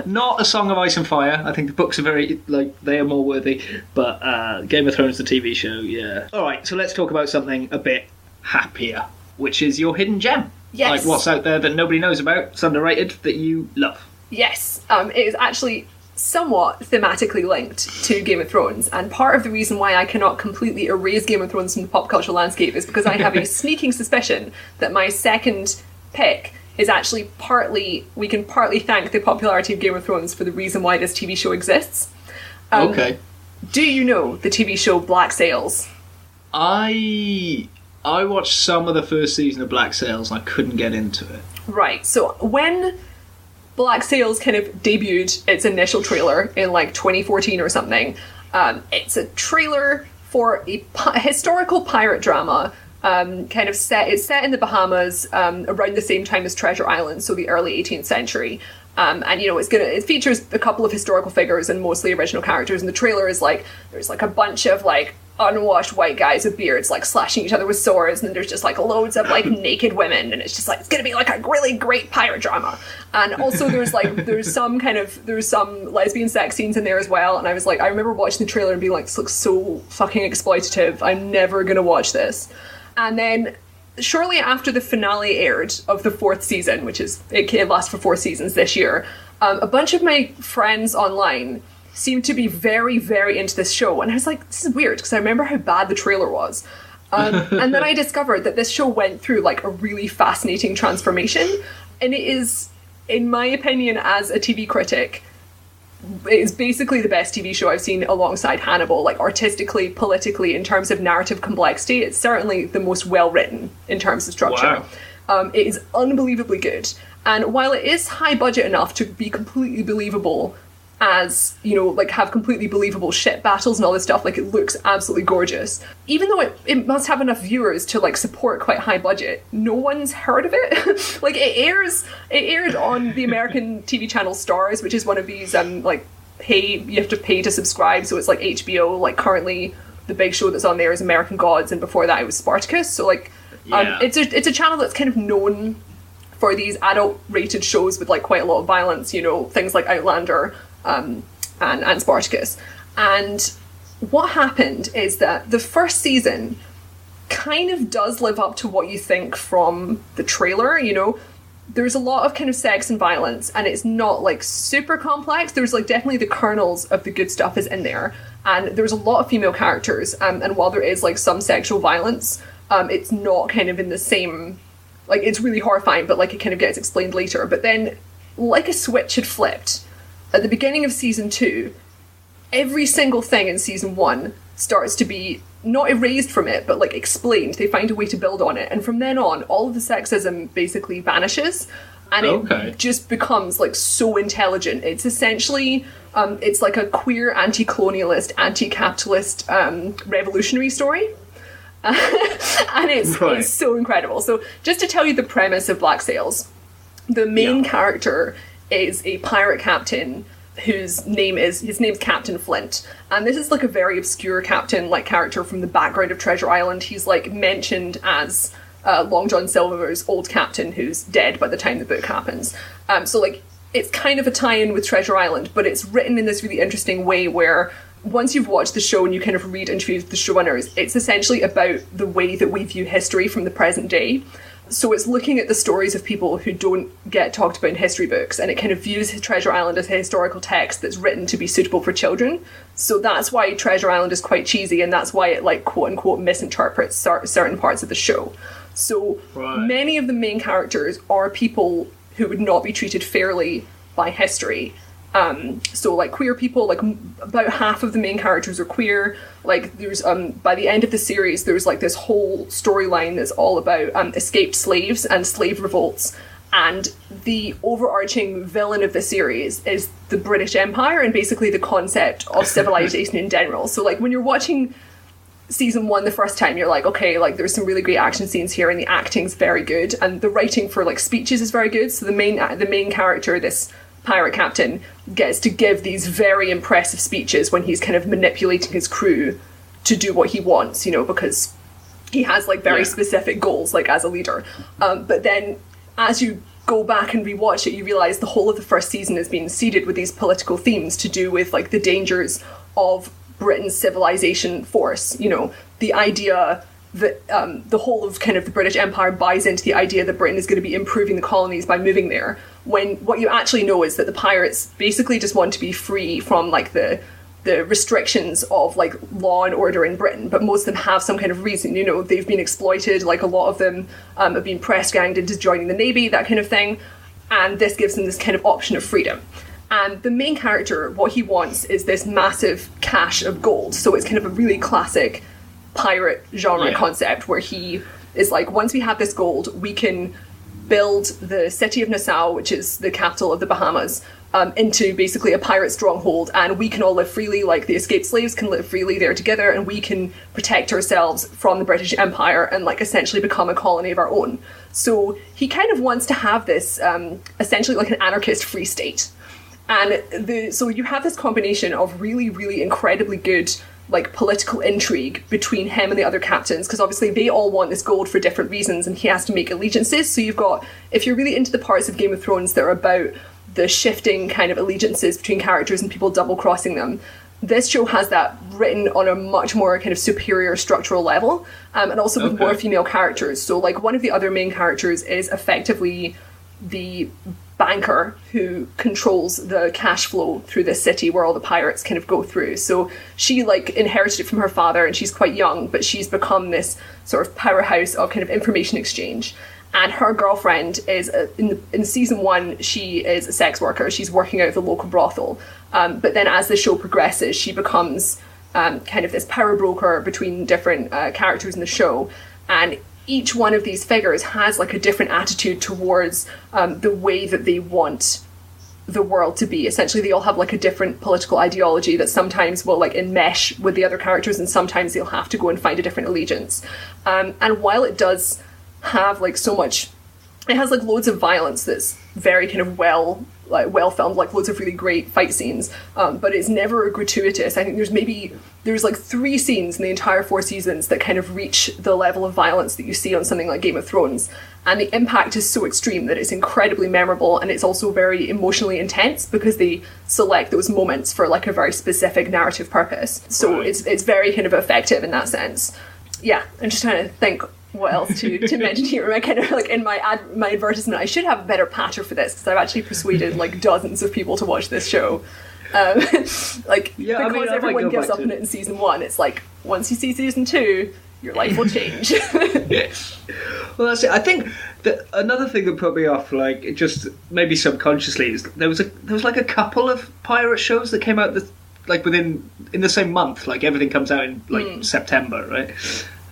Not A Song of Ice and Fire. I think the books are very, like, they are more worthy. But Game of Thrones, the TV show, yeah. Alright, so let's talk about something a bit happier, which is your hidden gem. Yes. Like what's out there that nobody knows about, it's underrated, that you love. Yes. It is actually somewhat thematically linked to Game of Thrones, and part of the reason why I cannot completely erase Game of Thrones from the pop culture landscape is because I have a sneaking suspicion that my second pick is actually we can partly thank the popularity of Game of Thrones for the reason why this TV show exists. Okay. Do you know the TV show Black Sails? I watched some of the first season of Black Sails and I couldn't get into it. Right, so when Black Sails kind of debuted its initial trailer in like 2014 or something, it's a trailer for a historical pirate drama. It's set in the Bahamas around the same time as Treasure Island, so the early 18th century. And you know, it features a couple of historical figures and mostly original characters. And the trailer is like, there's like a bunch of like unwashed white guys with beards like slashing each other with swords, and then there's just like loads of like naked women, and it's just like it's gonna be like a really great pirate drama. And also there's some lesbian sex scenes in there as well. And I was like, I remember watching the trailer and being like, this looks so fucking exploitative. I'm never gonna watch this. And then shortly after the finale aired of the 4th season, which is, it lasts for 4 seasons this year, a bunch of my friends online seemed to be very, very into this show. And I was like, this is weird, because I remember how bad the trailer was. And then I discovered that this show went through like a really fascinating transformation. And it is, in my opinion, as a TV critic, it's basically the best TV show I've seen alongside Hannibal, like artistically, politically, in terms of narrative complexity. It's certainly the most well-written in terms of structure. Wow. It is unbelievably good. And while it is high budget enough to be completely believable as, you know, like have completely believable ship battles and all this stuff, like it looks absolutely gorgeous. Even though it must have enough viewers to like support quite high budget, no one's heard of it. Like it aired on the American TV channel Stars, which is one of these you have to pay to subscribe, so it's like HBO. Like currently the big show that's on there is American Gods, and before that it was Spartacus. So like it's a channel that's kind of known for these adult rated shows with like quite a lot of violence, you know, things like Outlander and Spartacus. And what happened is that the first season kind of does live up to what you think from the trailer, you know. There's a lot of kind of sex and violence, and it's not like super complex. There's like definitely the kernels of the good stuff is in there, and there's a lot of female characters, and while there is like some sexual violence, it's not kind of in the same, like it's really horrifying, but like it kind of gets explained later. But then like a switch had flipped at the beginning of season 2, every single thing in season 1 starts to be not erased from it, but like explained. They find a way to build on it. And from then on, all of the sexism basically vanishes. And it just becomes like so intelligent. It's essentially, it's like a queer anti-colonialist, anti-capitalist revolutionary story. And it's so incredible. So just to tell you the premise of Black Sails, the main character is a pirate captain whose name's Captain Flint. And this is like a very obscure captain like character from the background of Treasure Island. He's like mentioned as Long John Silver's old captain who's dead by the time the book happens. So like it's kind of a tie-in with Treasure Island, but it's written in this really interesting way where once you've watched the show and you kind of read interviews with the showrunners, it's essentially about the way that we view history from the present day. So it's looking at the stories of people who don't get talked about in history books, and it kind of views Treasure Island as a historical text that's written to be suitable for children. So that's why Treasure Island is quite cheesy, and that's why it, like, quote-unquote misinterprets certain parts of the show. So many of the main characters are people who would not be treated fairly by history. So, like, queer people, like, about half of the main characters are queer. Like, there's, by the end of the series, there's, like, this whole storyline that's all about escaped slaves and slave revolts. And the overarching villain of the series is the British Empire and basically the concept of civilization in general. So, like, when you're watching season 1 the first time, you're like, okay, like, there's some really great action scenes here and the acting's very good. And the writing for, like, speeches is very good. So the main character, this pirate captain, gets to give these very impressive speeches when he's kind of manipulating his crew to do what he wants, you know, because he has, like, very specific goals, like, as a leader. But then as you go back and rewatch it, you realise the whole of the first season has been seeded with these political themes to do with, like, the dangers of Britain's civilization force, you know, the idea that the whole of kind of the British Empire buys into the idea that Britain is going to be improving the colonies by moving there, when what you actually know is that the pirates basically just want to be free from, like, the restrictions of, like, law and order in Britain, but most of them have some kind of reason, you know, they've been exploited, like, a lot of them have been press ganged into joining the Navy, that kind of thing, and this gives them this kind of option of freedom. And the main character, what he wants is this massive cache of gold, so it's kind of a really classic pirate genre concept where he is like, once we have this gold, we can build the city of Nassau, which is the capital of the Bahamas, into basically a pirate stronghold, and we can all live freely, like the escaped slaves can live freely there together, and we can protect ourselves from the British Empire and, like, essentially become a colony of our own. So he kind of wants to have this essentially like an anarchist free state. And so you have this combination of really, really incredibly good, like, political intrigue between him and the other captains, because obviously they all want this gold for different reasons and he has to make allegiances. So you've got, if you're really into the parts of Game of Thrones that are about the shifting kind of allegiances between characters and people double crossing them, this show has that written on a much more kind of superior structural level, and also with more female characters. So, like, one of the other main characters is effectively the banker who controls the cash flow through this city where all the pirates kind of go through. So she, like, inherited it from her father, and she's quite young, but she's become this sort of powerhouse of kind of information exchange. And her girlfriend is, in season 1, she is a sex worker. She's working out of the local brothel. But then as the show progresses, she becomes kind of this power broker between different characters in the show. And each one of these figures has, like, a different attitude towards the way that they want the world to be. Essentially, they all have, like, a different political ideology that sometimes will, like, enmesh with the other characters, and sometimes they'll have to go and find a different allegiance. And while it does have, like, so much, it has, like, loads of violence that's very kind of well filmed, like loads of really great fight scenes, but it's never gratuitous. I think there's like 3 scenes in the entire 4 seasons that kind of reach the level of violence that you see on something like Game of Thrones, and the impact is so extreme that it's incredibly memorable, and it's also very emotionally intense because they select those moments for, like, a very specific narrative purpose. So it's very kind of effective in that sense. Yeah, I'm just trying to think what else to mention here. I kind of, like, in my advertisement, I should have a better patter for this, because I've actually persuaded, like, dozens of people to watch this show. Because everyone gives up on it in season 1, it's like, once you see season 2, your life will change. Well, that's it. I think that another thing that put me off, like, just maybe subconsciously, is there was like a couple of pirate shows that came out in the same month. Like, everything comes out in, like, September, right?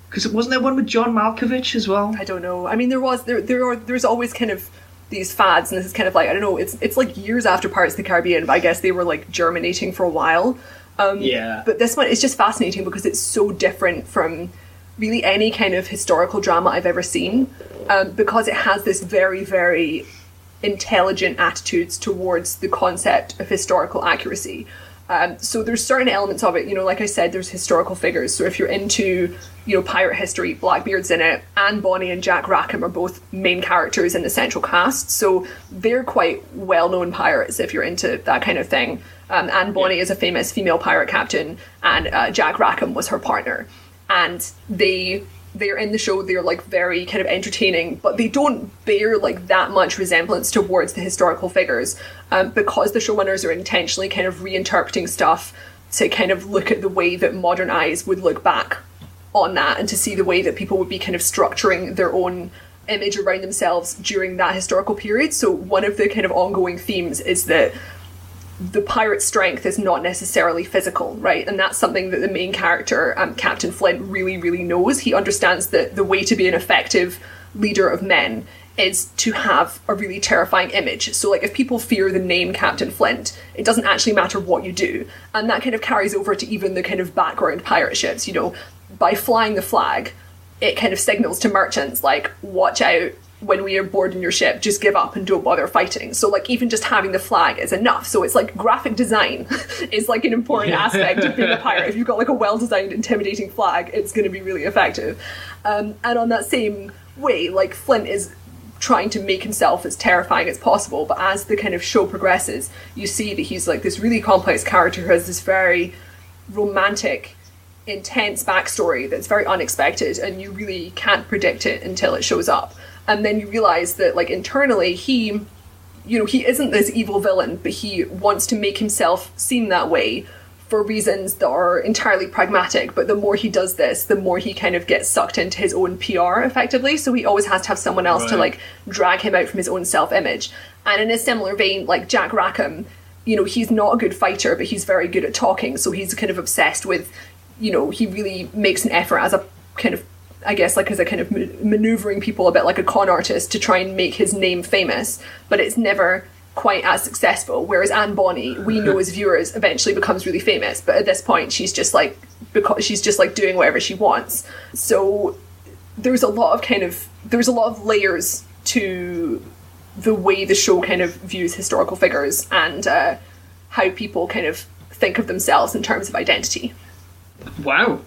Because wasn't there one with John Malkovich as well? I don't know. I mean, there's always kind of these fads, and this is kind of like, I don't know, it's like years after Pirates of the Caribbean, but I guess they were, like, germinating for a while. But this one is just fascinating because it's so different from really any kind of historical drama I've ever seen, because it has this very, very intelligent attitudes towards the concept of historical accuracy. So there's certain elements of it, like I said, there's historical figures. So if you're into, pirate history, Blackbeard's in it. Anne Bonny and Jack Rackham are both main characters in the central cast. So they're quite well-known pirates if you're into that kind of thing. Anne Bonny is a famous female pirate captain, and Jack Rackham was her partner. And they're in the show, they're like very kind of entertaining, but they don't bear like that much resemblance towards the historical figures, because the showrunners are intentionally kind of reinterpreting stuff to kind of look at the way that modern eyes would look back on that, and to see the way that people would be kind of structuring their own image around themselves during that historical period. So one of the kind of ongoing themes is that the pirate's strength is not necessarily physical, right? And that's something that the main character, Captain Flint, really, really knows. He understands that the way to be an effective leader of men is to have a really terrifying image. So, like, if people fear the name Captain Flint, it doesn't actually matter what you do. And that kind of carries over to even the kind of background pirate ships, By flying the flag, it kind of signals to merchants, like, watch out, when we are boarding your ship, just give up and don't bother fighting. So like even just having the flag is enough. So it's like graphic design is like an important aspect of being a pirate. If you've got like a well-designed, intimidating flag, it's going to be really effective. And on that same way, like Flint is trying to make himself as terrifying as possible, but as the kind of show progresses, you see that he's like this really complex character who has this very romantic, intense backstory that's very unexpected, and you really can't predict it until it shows up. And then you realise that, like, internally, he isn't this evil villain, but he wants to make himself seem that way for reasons that are entirely pragmatic. But the more he does this, the more he kind of gets sucked into his own PR, effectively. So he always has to have someone else to, like, drag him out from his own self-image. And in a similar vein, like, Jack Rackham, he's not a good fighter, but he's very good at talking. So he's kind of obsessed with, he really makes an effort as a kind of, I guess, like as a kind of manoeuvring people a bit like a con artist to try and make his name famous, but it's never quite as successful. Whereas Anne Bonny, we know as viewers, eventually becomes really famous, but at this point she's just like doing whatever she wants. So there's a lot of layers to the way the show kind of views historical figures and how people kind of think of themselves in terms of identity. Wow.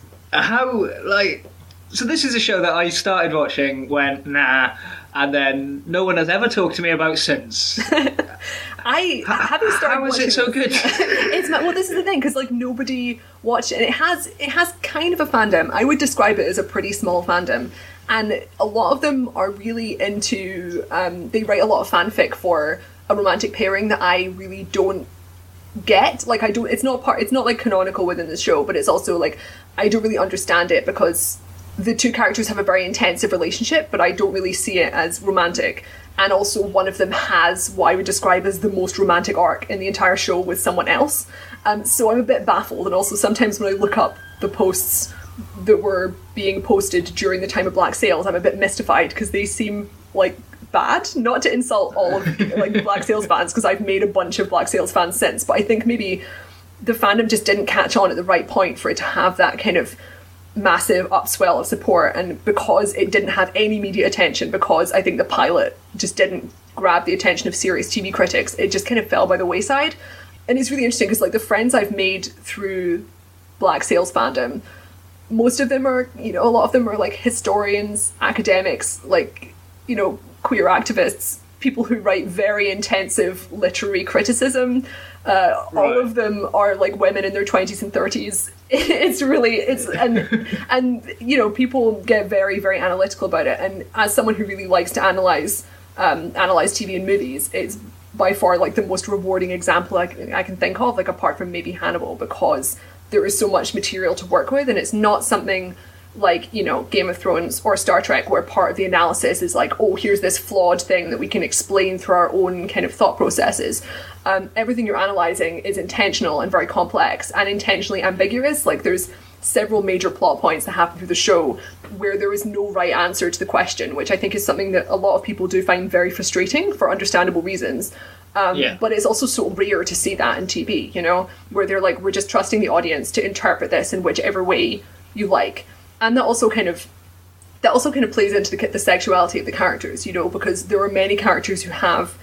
So this is a show that I started watching, went, nah, and then no one has ever talked to me about since. How is it so good? Well, this is the thing, because like nobody watched it, and it has kind of a fandom. I would describe it as a pretty small fandom, and a lot of them are really into. They write a lot of fanfic for a romantic pairing that I really don't get. Like it's not like canonical within the show, but it's also like I don't really understand it because the two characters have a very intensive relationship, but I don't really see it as romantic. And also one of them has what I would describe as the most romantic arc in the entire show with someone else. So I'm a bit baffled, and also sometimes when I look up the posts that were being posted during the time of Black Sails, I'm a bit mystified because they seem like bad. Not to insult all of like Black Sails fans, because I've made a bunch of Black Sails fans since, but I think maybe the fandom just didn't catch on at the right point for it to have that kind of massive upswell of support, and because it didn't have any media attention, because I think the pilot just didn't grab the attention of serious TV critics, it just kind of fell by the wayside. And it's really interesting because like the friends I've made through Black Sails fandom, most of them are, a lot of them are like historians, academics, like, queer activists, people who write very intensive literary criticism. All of them are like women in their 20s and 30s. And people get very, very analytical about it. And as someone who really likes to analyze TV and movies, it's by far like the most rewarding example I can think of, like apart from maybe Hannibal, because there is so much material to work with, and it's not something like, Game of Thrones or Star Trek, where part of the analysis is like, oh, here's this flawed thing that we can explain through our own kind of thought processes. Everything you're analysing is intentional and very complex and intentionally ambiguous. Like there's several major plot points that happen through the show where there is no right answer to the question, which I think is something that a lot of people do find very frustrating for understandable reasons. But it's also so rare to see that in TV, where they're like, we're just trusting the audience to interpret this in whichever way you like. And that also kind of plays into the sexuality of the characters, because there are many characters who have,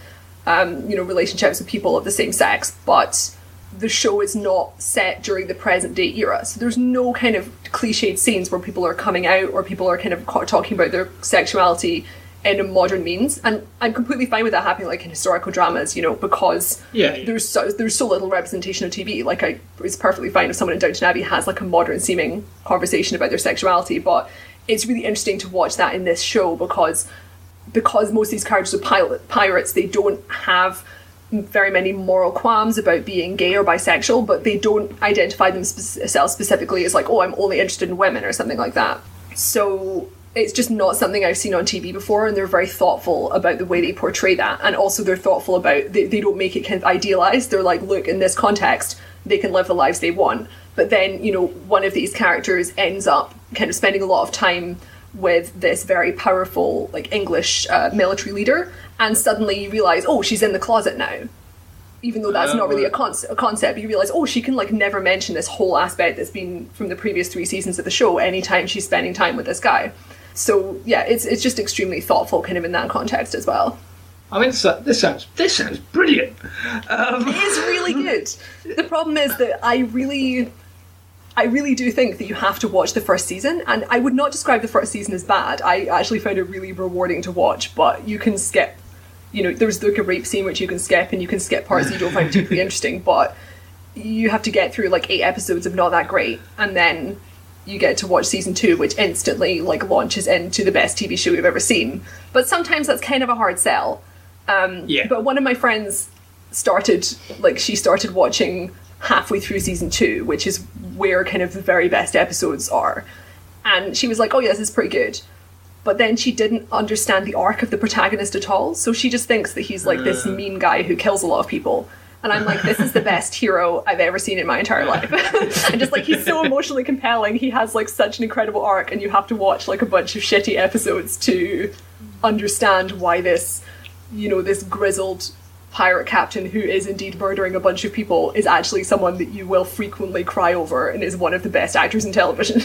relationships with people of the same sex, but the show is not set during the present day era. So there's no kind of cliched scenes where people are coming out or people are kind of talking about their sexuality in a modern means. And I'm completely fine with that happening like in historical dramas, you know, because there's so little representation of TV. Like it's perfectly fine if someone in Downton Abbey has like a modern seeming conversation about their sexuality, but it's really interesting to watch that in this show because most of these characters are pirates, they don't have very many moral qualms about being gay or bisexual, but they don't identify themselves specifically as like, oh, I'm only interested in women or something like that. So it's just not something I've seen on TV before, and they're very thoughtful about the way they portray that. And also they're thoughtful about, they don't make it kind of idealized. They're like, look, in this context, they can live the lives they want. But then, you know, one of these characters ends up kind of spending a lot of time with this very powerful, like, English military leader, and suddenly you realise, oh, she's in the closet now. Even though that's not really a concept, you realise, oh, she can, like, never mention this whole aspect that's been from the previous 3 seasons of the show anytime she's spending time with this guy. So, yeah, it's just extremely thoughtful kind of in that context as well. I mean, this sounds brilliant. It is really good. The problem is that I really do think that you have to watch the first season, and I would not describe the first season as bad. I actually found it really rewarding to watch, but you can skip, you know, there's like a rape scene which you can skip, and you can skip parts that you don't find particularly interesting, but you have to get through like 8 episodes of not that great, and then you get to watch season 2, which instantly like launches into the best TV show you've ever seen. But sometimes that's kind of a hard sell. But one of my friends started watching halfway through season 2, which is where kind of the very best episodes are. And she was like, oh yeah, this is pretty good. But then she didn't understand the arc of the protagonist at all. So she just thinks that he's like this mean guy who kills a lot of people. And I'm like, this is the best hero I've ever seen in my entire life. And just like, he's so emotionally compelling. He has like such an incredible arc, and you have to watch like a bunch of shitty episodes to understand why this, you know, this grizzled pirate captain who is indeed murdering a bunch of people is actually someone that you will frequently cry over and is one of the best actors in television.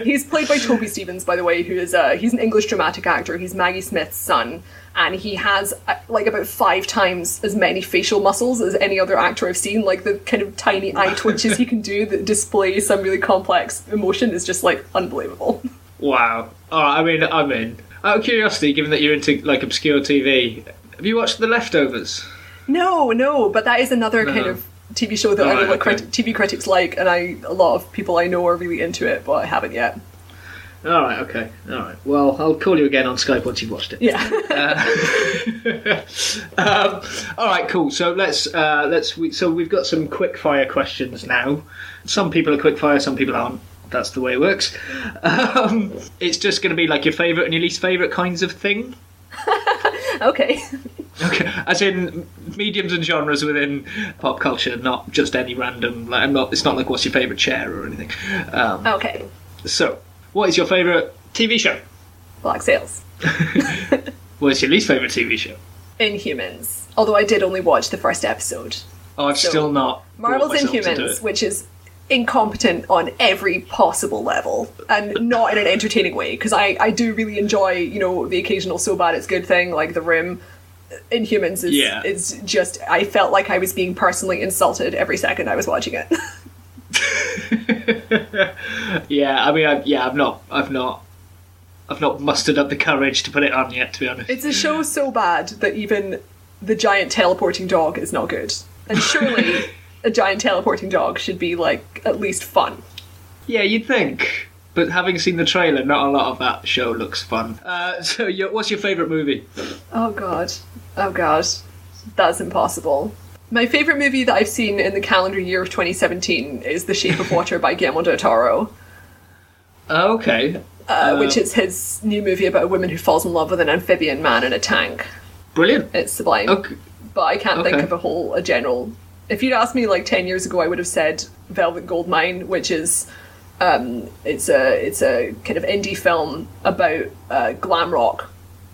He's played by Toby Stephens, by the way, who is he's an English dramatic actor. He's Maggie Smith's son, and he has like about 5 times as many facial muscles as any other actor I've seen. Like the kind of tiny eye twitches he can do that display some really complex emotion is just like unbelievable. Wow. Alright, I mean, I'm in. Out of curiosity, given that you're into like obscure TV, have you watched The Leftovers? No, but that is another kind of TV show that I know what TV critics like, and a lot of people I know are really into it, but I haven't yet. Alright, okay. Alright. Well, I'll call you again on Skype once you've watched it. Yeah. Alright, cool. So so we've got some quick fire questions now. Some people are quick fire, some people aren't. That's the way it works. It's just going to be like your favourite and your least favourite kinds of thing. Okay. Okay, as in mediums and genres within pop culture, not just any random. Like, it's not like what's your favourite chair or anything. Okay. So, what is your favourite TV show? Black Sails. What is your least favourite TV show? Inhumans. Although I did only watch the first episode. Oh, I've still not. Marvel's Inhumans, which is incompetent on every possible level, and not in an entertaining way, because I do really enjoy, you know, the occasional so bad it's good thing, like The Room. Inhumans is just, I felt like I was being personally insulted every second I was watching it. Yeah, I mean, I've not mustered up the courage to put it on yet, to be honest. It's a show so bad that even the giant teleporting dog is not good, and surely a giant teleporting dog should be, like, at least fun. Yeah, you'd think. But having seen the trailer, not a lot of that show looks fun. So what's your favourite movie? Oh god. That's impossible. My favourite movie that I've seen in the calendar year of 2017 is The Shape of Water by Guillermo del Toro. Okay. Which is his new movie about a woman who falls in love with an amphibian man in a tank. Brilliant. It's sublime. Okay. But I can't think of a general... If you'd asked me like 10 years ago, I would have said Velvet Goldmine, which is it's a kind of indie film about glam rock,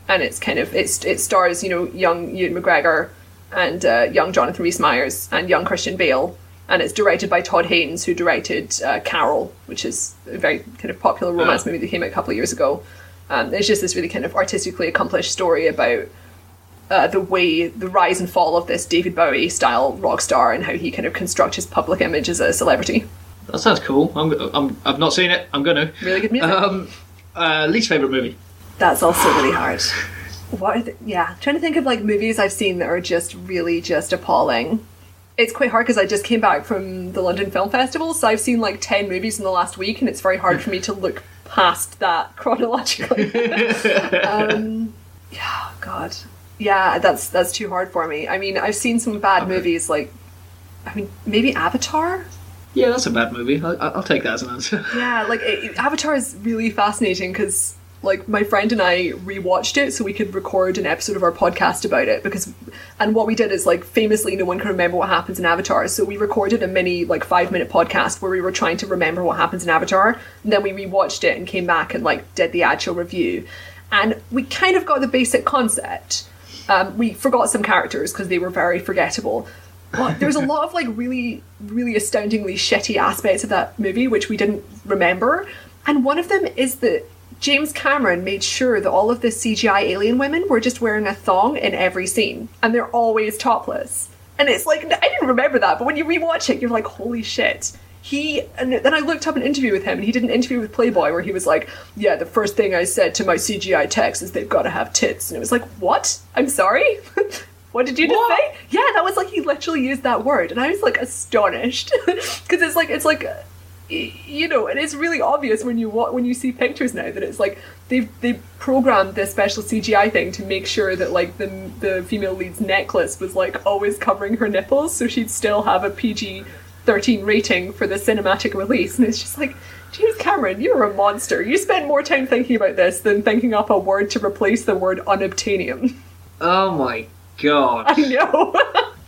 and it stars, you know, young Ewan McGregor and young Jonathan Rhys-Meyers and young Christian Bale, and it's directed by Todd Haynes, who directed Carol, which is a very kind of popular romance movie that came out a couple of years ago. It's just this really kind of artistically accomplished story about the rise and fall of this David Bowie style rock star and how he kind of constructs his public image as a celebrity. That sounds cool. I've not seen it. I'm gonna. Really good music. Least favourite movie? That's also really hard. Trying to think of like movies I've seen that are just really just appalling. It's quite hard because I just came back from the London Film Festival, so I've seen like 10 movies in the last week, and it's very hard for me to look past that chronologically. God. Yeah, that's too hard for me. I mean, I've seen some bad movies, like, I mean, maybe Avatar? Yeah, that's a bad movie. I'll take that as an answer. Yeah, like, Avatar is really fascinating because, like, my friend and I rewatched it so we could record an episode of our podcast about it and what we did is, like, famously no one can remember what happens in Avatar, so we recorded a mini, like, 5-minute podcast where we were trying to remember what happens in Avatar, and then we rewatched it and came back and, like, did the actual review. And we kind of got the basic concept. We forgot some characters because they were very forgettable. But there's a lot of, like, really, really astoundingly shitty aspects of that movie which we didn't remember. And one of them is that James Cameron made sure that all of the CGI alien women were just wearing a thong in every scene. And they're always topless. And it's like, I didn't remember that, but when you rewatch it, you're like, holy shit. And then I looked up an interview with him, and he did an interview with Playboy where he was like, yeah, the first thing I said to my CGI techs is they've got to have tits. And it was like, what? I'm sorry? What did you just say? Yeah, that was like, he literally used that word. And I was like astonished. Because it's like, you know, and it's really obvious when you see pictures now that it's like, they programmed this special CGI thing to make sure that like the female lead's necklace was like always covering her nipples so she'd still have a PG-13 rating for the cinematic release. And it's just like, James Cameron, you're a monster. You spent more time thinking about this than thinking up a word to replace the word unobtainium. Oh my god. I know.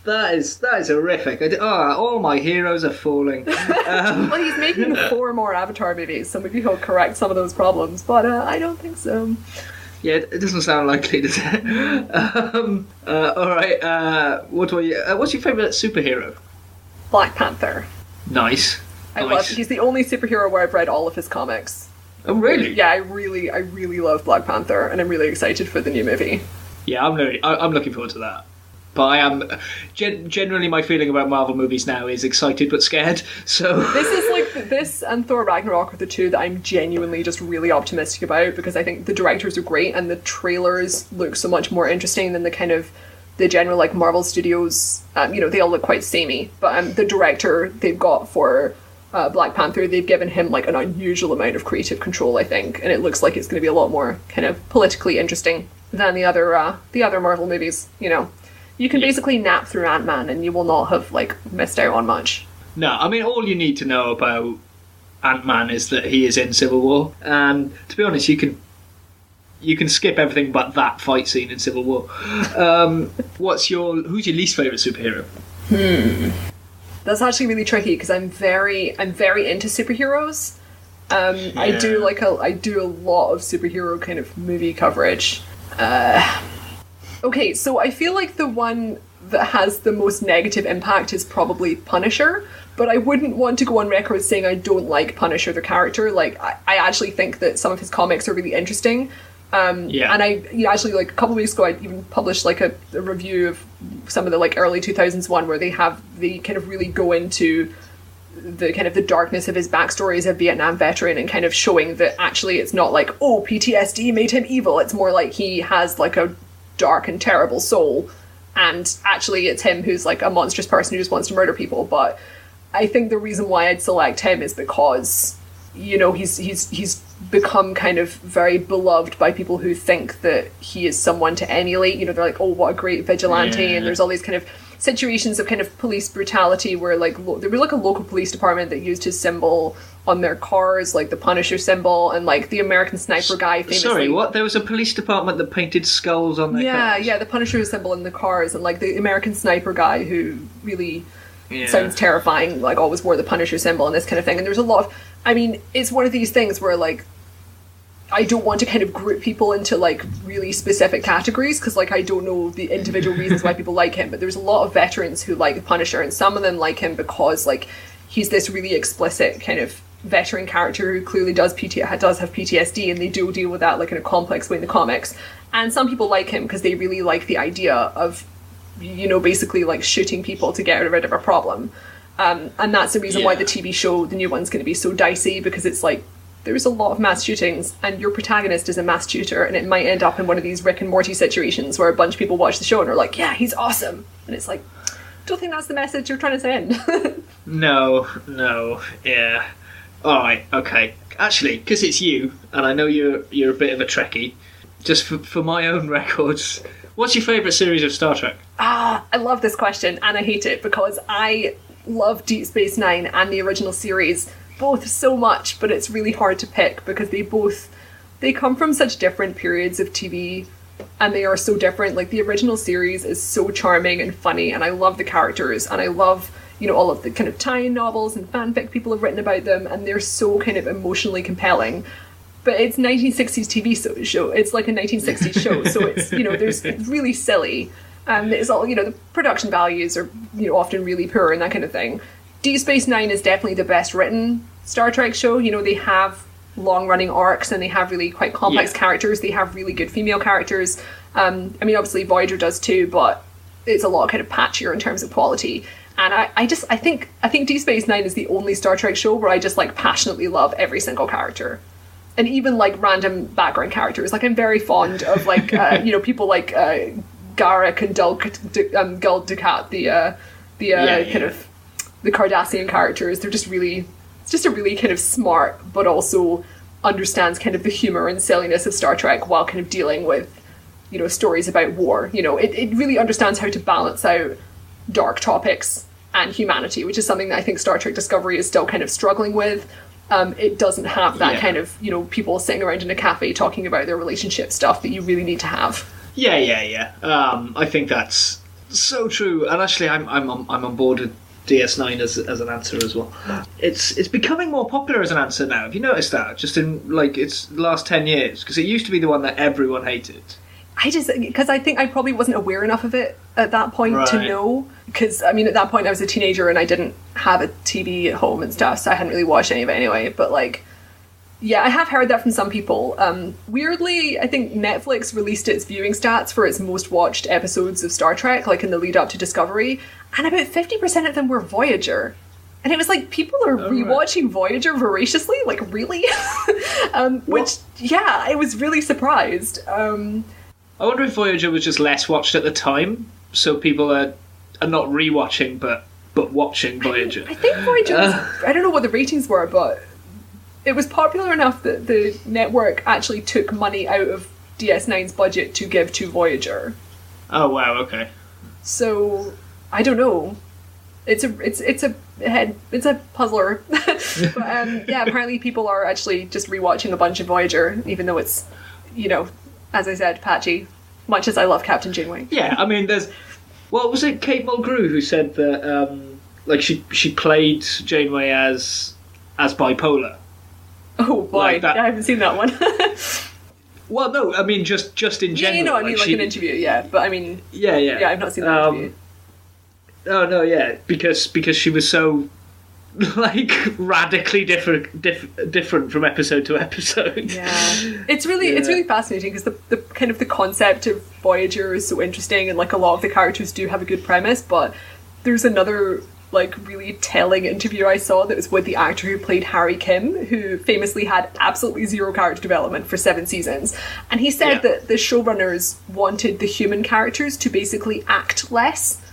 That is horrific. All my heroes are falling. Well, he's making 4 more Avatar movies, so maybe he'll correct some of those problems, but I don't think so. Yeah, it doesn't sound likely, does it? Alright, what's your favourite superhero? Black Panther. Nice. I love. He's the only superhero where I've read all of his comics. Oh, really? Yeah, I really love Black Panther, and I'm really excited for the new movie. Yeah, I'm looking forward to that. But I am generally, my feeling about Marvel movies now is excited but scared. So this is like this and Thor Ragnarok are the two that I'm genuinely just really optimistic about, because I think the directors are great and the trailers look so much more interesting than the general like Marvel Studios. You know, they all look quite samey. But the director they've got for Black Panther, they've given him like an unusual amount of creative control, I think, and it looks like it's going to be a lot more kind of politically interesting than the other Marvel movies. You know. You can basically nap through Ant-Man and you will not have, like, missed out on much. No, I mean, all you need to know about Ant-Man is that he is in Civil War. And, to be honest, you can skip everything but that fight scene in Civil War. Who's your least favourite superhero? That's actually really tricky, because I'm very into superheroes. I do a lot of superhero kind of movie coverage. Okay, so I feel like the one that has the most negative impact is probably Punisher, but I wouldn't want to go on record saying I don't like Punisher the character. Like, I actually think that some of his comics are really interesting. And I actually, like, a couple of weeks ago, I even published, like, a review of some of the, like, early 2000s one where they kind of really go into the kind of the darkness of his backstory as a Vietnam veteran and kind of showing that actually it's not like, oh, PTSD made him evil. It's more like he has, like, a dark and terrible soul, and actually it's him who's like a monstrous person who just wants to murder people. But I think the reason why I'd select him is because, you know, he's become kind of very beloved by people who think that he is someone to emulate. You know, they're like, oh, what a great vigilante, and there's all these kind of situations of kind of police brutality where like there was like a local police department that used his symbol on their cars, like the Punisher symbol, and like the American Sniper guy famously. Sorry, what? There was a police department that painted skulls on their cars? Yeah, the Punisher symbol in the cars, and like the American Sniper guy who really sounds terrifying, like always wore the Punisher symbol and this kind of thing. And there's a lot of, I mean, it's one of these things where like I don't want to kind of group people into like really specific categories, because like I don't know the individual reasons why people like him, but there's a lot of veterans who like the Punisher, and some of them like him because like he's this really explicit kind of veteran character who clearly does have PTSD, and they do deal with that like in a complex way in the comics. And some people like him because they really like the idea of, basically like shooting people to get rid of a problem. And that's the reason why the TV show, the new one's going to be so dicey, because it's like, there's a lot of mass shootings and your protagonist is a mass shooter, and it might end up in one of these Rick and Morty situations where a bunch of people watch the show and are like, yeah, he's awesome. And it's like, don't think that's the message you're trying to send. No, yeah. Alright, okay. Actually, because it's you, and I know you're a bit of a Trekkie, just for my own records, what's your favourite series of Star Trek? I love this question, and I hate it, because I love Deep Space Nine and the original series both so much, but it's really hard to pick because they come from such different periods of TV, and they are so different. Like, the original series is so charming and funny, and I love the characters, and I love, all of the kind of tie-in novels and fanfic people have written about them, and they're so kind of emotionally compelling. But it's 1960s TV show. It's like a 1960s show, so it's, it's really silly. And it's all, the production values are, often really poor and that kind of thing. Deep Space Nine is definitely the best written Star Trek show. They have long-running arcs, and they have really quite complex characters. They have really good female characters. Obviously Voyager does too, but it's a lot kind of patchier in terms of quality. And I think Deep Space Nine is the only Star Trek show where I just like passionately love every single character. And even like random background characters. Like, I'm very fond of like, people like Garak and Gul Dukat, kind of the Cardassian characters. They're just really, it's just a really kind of smart, but also understands kind of the humor and silliness of Star Trek while kind of dealing with, stories about war. It really understands how to balance out dark topics and humanity, which is something that I think Star Trek Discovery is still kind of struggling with. It doesn't have that kind of, people sitting around in a cafe talking about their relationship stuff that you really need to have. Yeah. I think that's so true. And actually, I'm on board with DS9 as an answer as well. It's becoming more popular as an answer now. Have you noticed that? Just in like its last 10 years? Because it used to be the one that everyone hated. Because I think I probably wasn't aware enough of it at that point to know. Because, at that point I was a teenager and I didn't have a TV at home and stuff, so I hadn't really watched any of it anyway. But, like, yeah, I have heard that from some people. Weirdly, I think Netflix released its viewing stats for its most watched episodes of Star Trek, like in the lead up to Discovery, and about 50% of them were Voyager. And it was like, people are rewatching Voyager voraciously? Like, really? Which, yeah, I was really surprised. I wonder if Voyager was just less watched at the time, so people are not rewatching, but watching Voyager. I think Voyager was, I don't know what the ratings were, but it was popular enough that the network actually took money out of DS9's budget to give to Voyager. Oh wow, okay. So I don't know. It's a puzzler. But yeah, apparently people are actually just rewatching a bunch of Voyager, even though it's, as I said, patchy, much as I love Captain Janeway. Yeah, there's... Well, was it Kate Mulgrew who said that, she played Janeway as bipolar? Oh, boy, like I haven't seen that one. Well, no, just in general. Like an interview, yeah. But, Yeah, I've not seen that interview. Oh, no, yeah, because she was so... like radically different from episode to episode. Yeah, it's really fascinating because the kind of the concept of Voyager is so interesting, and like a lot of the characters do have a good premise. But there's another like really telling interview I saw that was with the actor who played Harry Kim, who famously had absolutely zero character development for 7 seasons, and he said that the showrunners wanted the human characters to basically act less.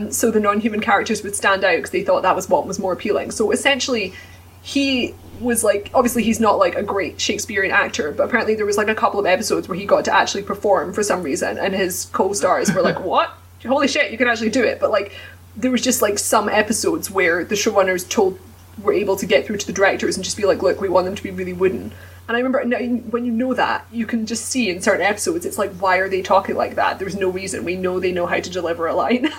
So the non-human characters would stand out because they thought that was what was more appealing. So essentially, he was like, obviously he's not like a great Shakespearean actor, but apparently there was like a couple of episodes where he got to actually perform for some reason, and his co-stars were like, what? Holy shit, you can actually do it. But like, there was just like some episodes where the showrunners were able to get through to the directors and just be like, look, we want them to be really wooden. And I remember when you know that, you can just see in certain episodes, it's like, why are they talking like that? There's no reason. We know they know how to deliver a line.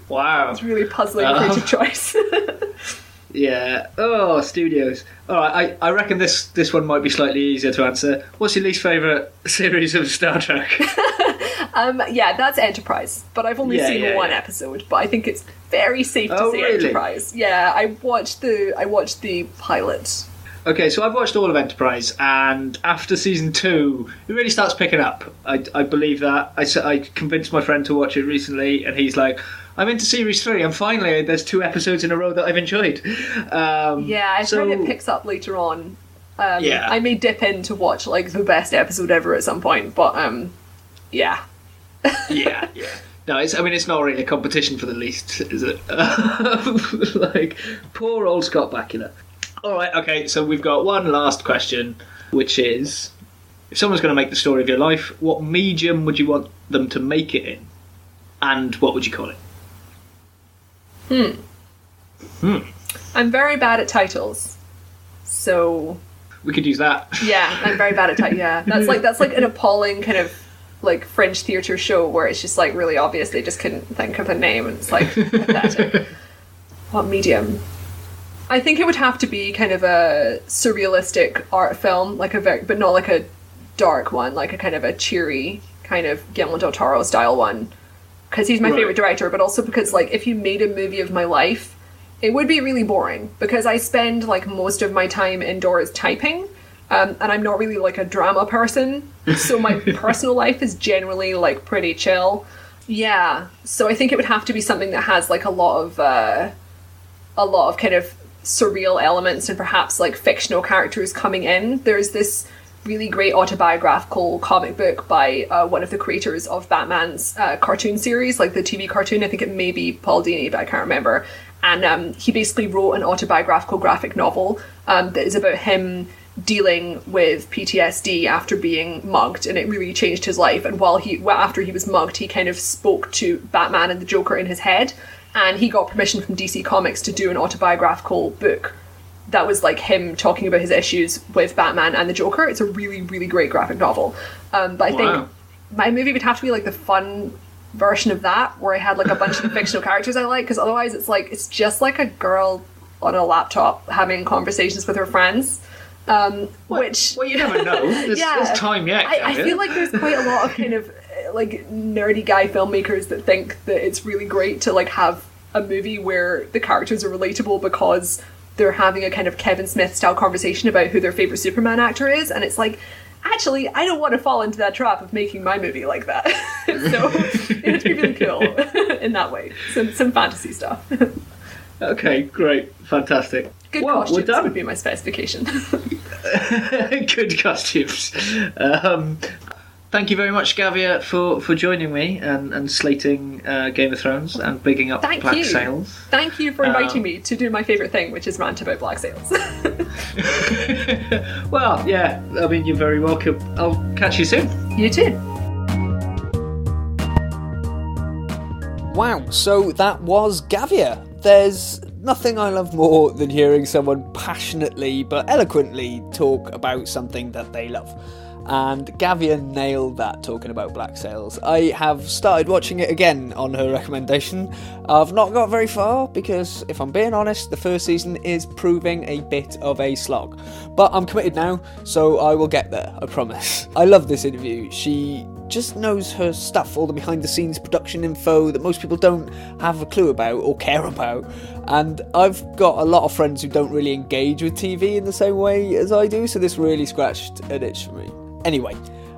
Wow. It's really puzzling creative choice. Yeah. Oh, studios. All right, I reckon this one might be slightly easier to answer. What's your least favourite series of Star Trek? Yeah, that's Enterprise. But I've only seen one episode. But I think it's very safe to say really? Enterprise. Yeah, I watched the pilot. Okay, so I've watched all of Enterprise, and after season 2, it really starts picking up. I believe that. I convinced my friend to watch it recently, and he's like, I'm into series 3, and finally there's 2 episodes in a row that I've enjoyed. I've heard it picks up later on. I may dip in to watch like the best episode ever at some point, but yeah. yeah. No, it's not really a competition for the least, is it? Like, poor old Scott Bakula. Alright, okay, so we've got one last question, which is, if someone's going to make the story of your life, what medium would you want them to make it in? And what would you call it? I'm very bad at titles, so... We could use that. Yeah, I'm very bad at titles, yeah. That's like an appalling kind of like French theatre show where it's just like really obvious they just couldn't think of a name and it's like pathetic. What medium? I think it would have to be kind of a surrealistic art film, but not like a dark one, like a kind of a cheery kind of Guillermo del Toro style one. Because he's my favourite director, but also because like if you made a movie of my life, it would be really boring because I spend like most of my time indoors typing, and I'm not really like a drama person, so my personal life is generally like pretty chill. Yeah, so I think it would have to be something that has like a lot of kind of surreal elements and perhaps like fictional characters coming in. There's this really great autobiographical comic book by one of the creators of Batman's cartoon series, like the TV cartoon. I think it may be Paul Dini, but I can't remember. And he basically wrote an autobiographical graphic novel that is about him dealing with PTSD after being mugged, and it really changed his life. And after he was mugged, he kind of spoke to Batman and the Joker in his head, and he got permission from DC Comics to do an autobiographical book that was like him talking about his issues with Batman and the Joker. It's a really, really great graphic novel. But I think my movie would have to be like the fun version of that, where I had like a bunch of the fictional characters I like, because otherwise it's just like a girl on a laptop having conversations with her friends. Which you never know. There's time yet. I feel like there's quite a lot of kind of like nerdy guy filmmakers that think that it's really great to like have a movie where the characters are relatable because they're having a kind of Kevin Smith style conversation about who their favorite Superman actor is, and it's like, actually, I don't want to fall into that trap of making my movie like that. So it'd be really cool in that way. Some fantasy stuff. Okay, great, fantastic. Good costumes would be my specification. Good costumes. Thank you very much, Gavia, for joining me and slating Game of Thrones and bigging up Black Sails. Thank you for inviting me to do my favourite thing, which is rant about Black Sails. Well, yeah, I mean, you're very welcome. I'll catch you soon. You too. Wow, so that was Gavia. There's nothing I love more than hearing someone passionately but eloquently talk about something that they love. And Gavia nailed that, talking about Black Sails. I have started watching it again on her recommendation. I've not got very far because, if I'm being honest, the first season is proving a bit of a slog. But I'm committed now, so I will get there, I promise. I love this interview. She just knows her stuff, all the behind the scenes production info that most people don't have a clue about or care about. And I've got a lot of friends who don't really engage with TV in the same way as I do, so this really scratched an itch for me. Anyway,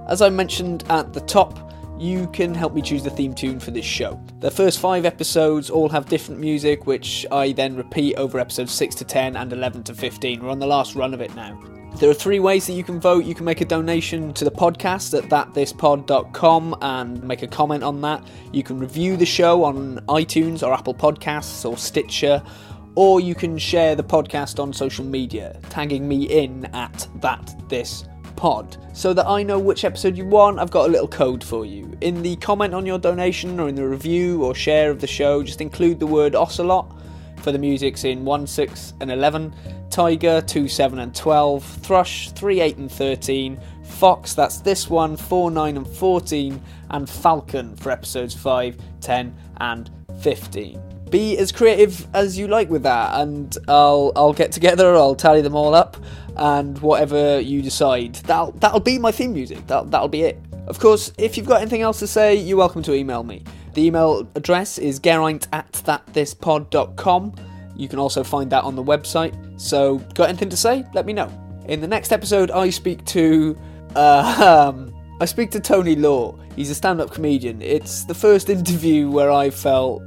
as I mentioned at the top, you can help me choose the theme tune for this show. The first 5 episodes all have different music, which I then repeat over episodes 6 to 10 and 11 to 15. We're on the last run of it now. There are 3 ways that you can vote. You can make a donation to the podcast at thatthispod.com and make a comment on that. You can review the show on iTunes or Apple Podcasts or Stitcher, or you can share the podcast on social media, tagging me in at thatthispod, so that I know which episode you want. I've got a little code for you. In the comment on your donation or in the review or share of the show, just include the word Ocelot for the music's in 1, 6 and 11, Tiger 2, 7 and 12, Thrush 3, 8 and 13, Fox, that's this one, 4, 9 and 14, and Falcon for episodes 5, 10 and 15. Be as creative as you like with that, and I'll get together, I'll tally them all up, and whatever you decide, that'll be my theme music, that'll be it. Of course, if you've got anything else to say, you're welcome to email me. The email address is geraint@thatthispod.com. You can also find that on the website. So, got anything to say? Let me know. In the next episode, I speak to Tony Law. He's a stand-up comedian. It's the first interview where I felt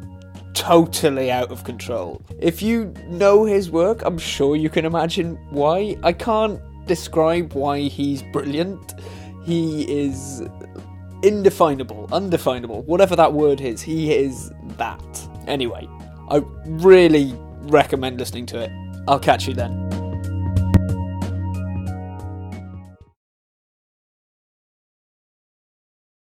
totally out of control. If you know his work, I'm sure you can imagine why. I can't describe why he's brilliant. He is undefinable, whatever that word is. He is that. Anyway, I really recommend listening to it. I'll catch you then.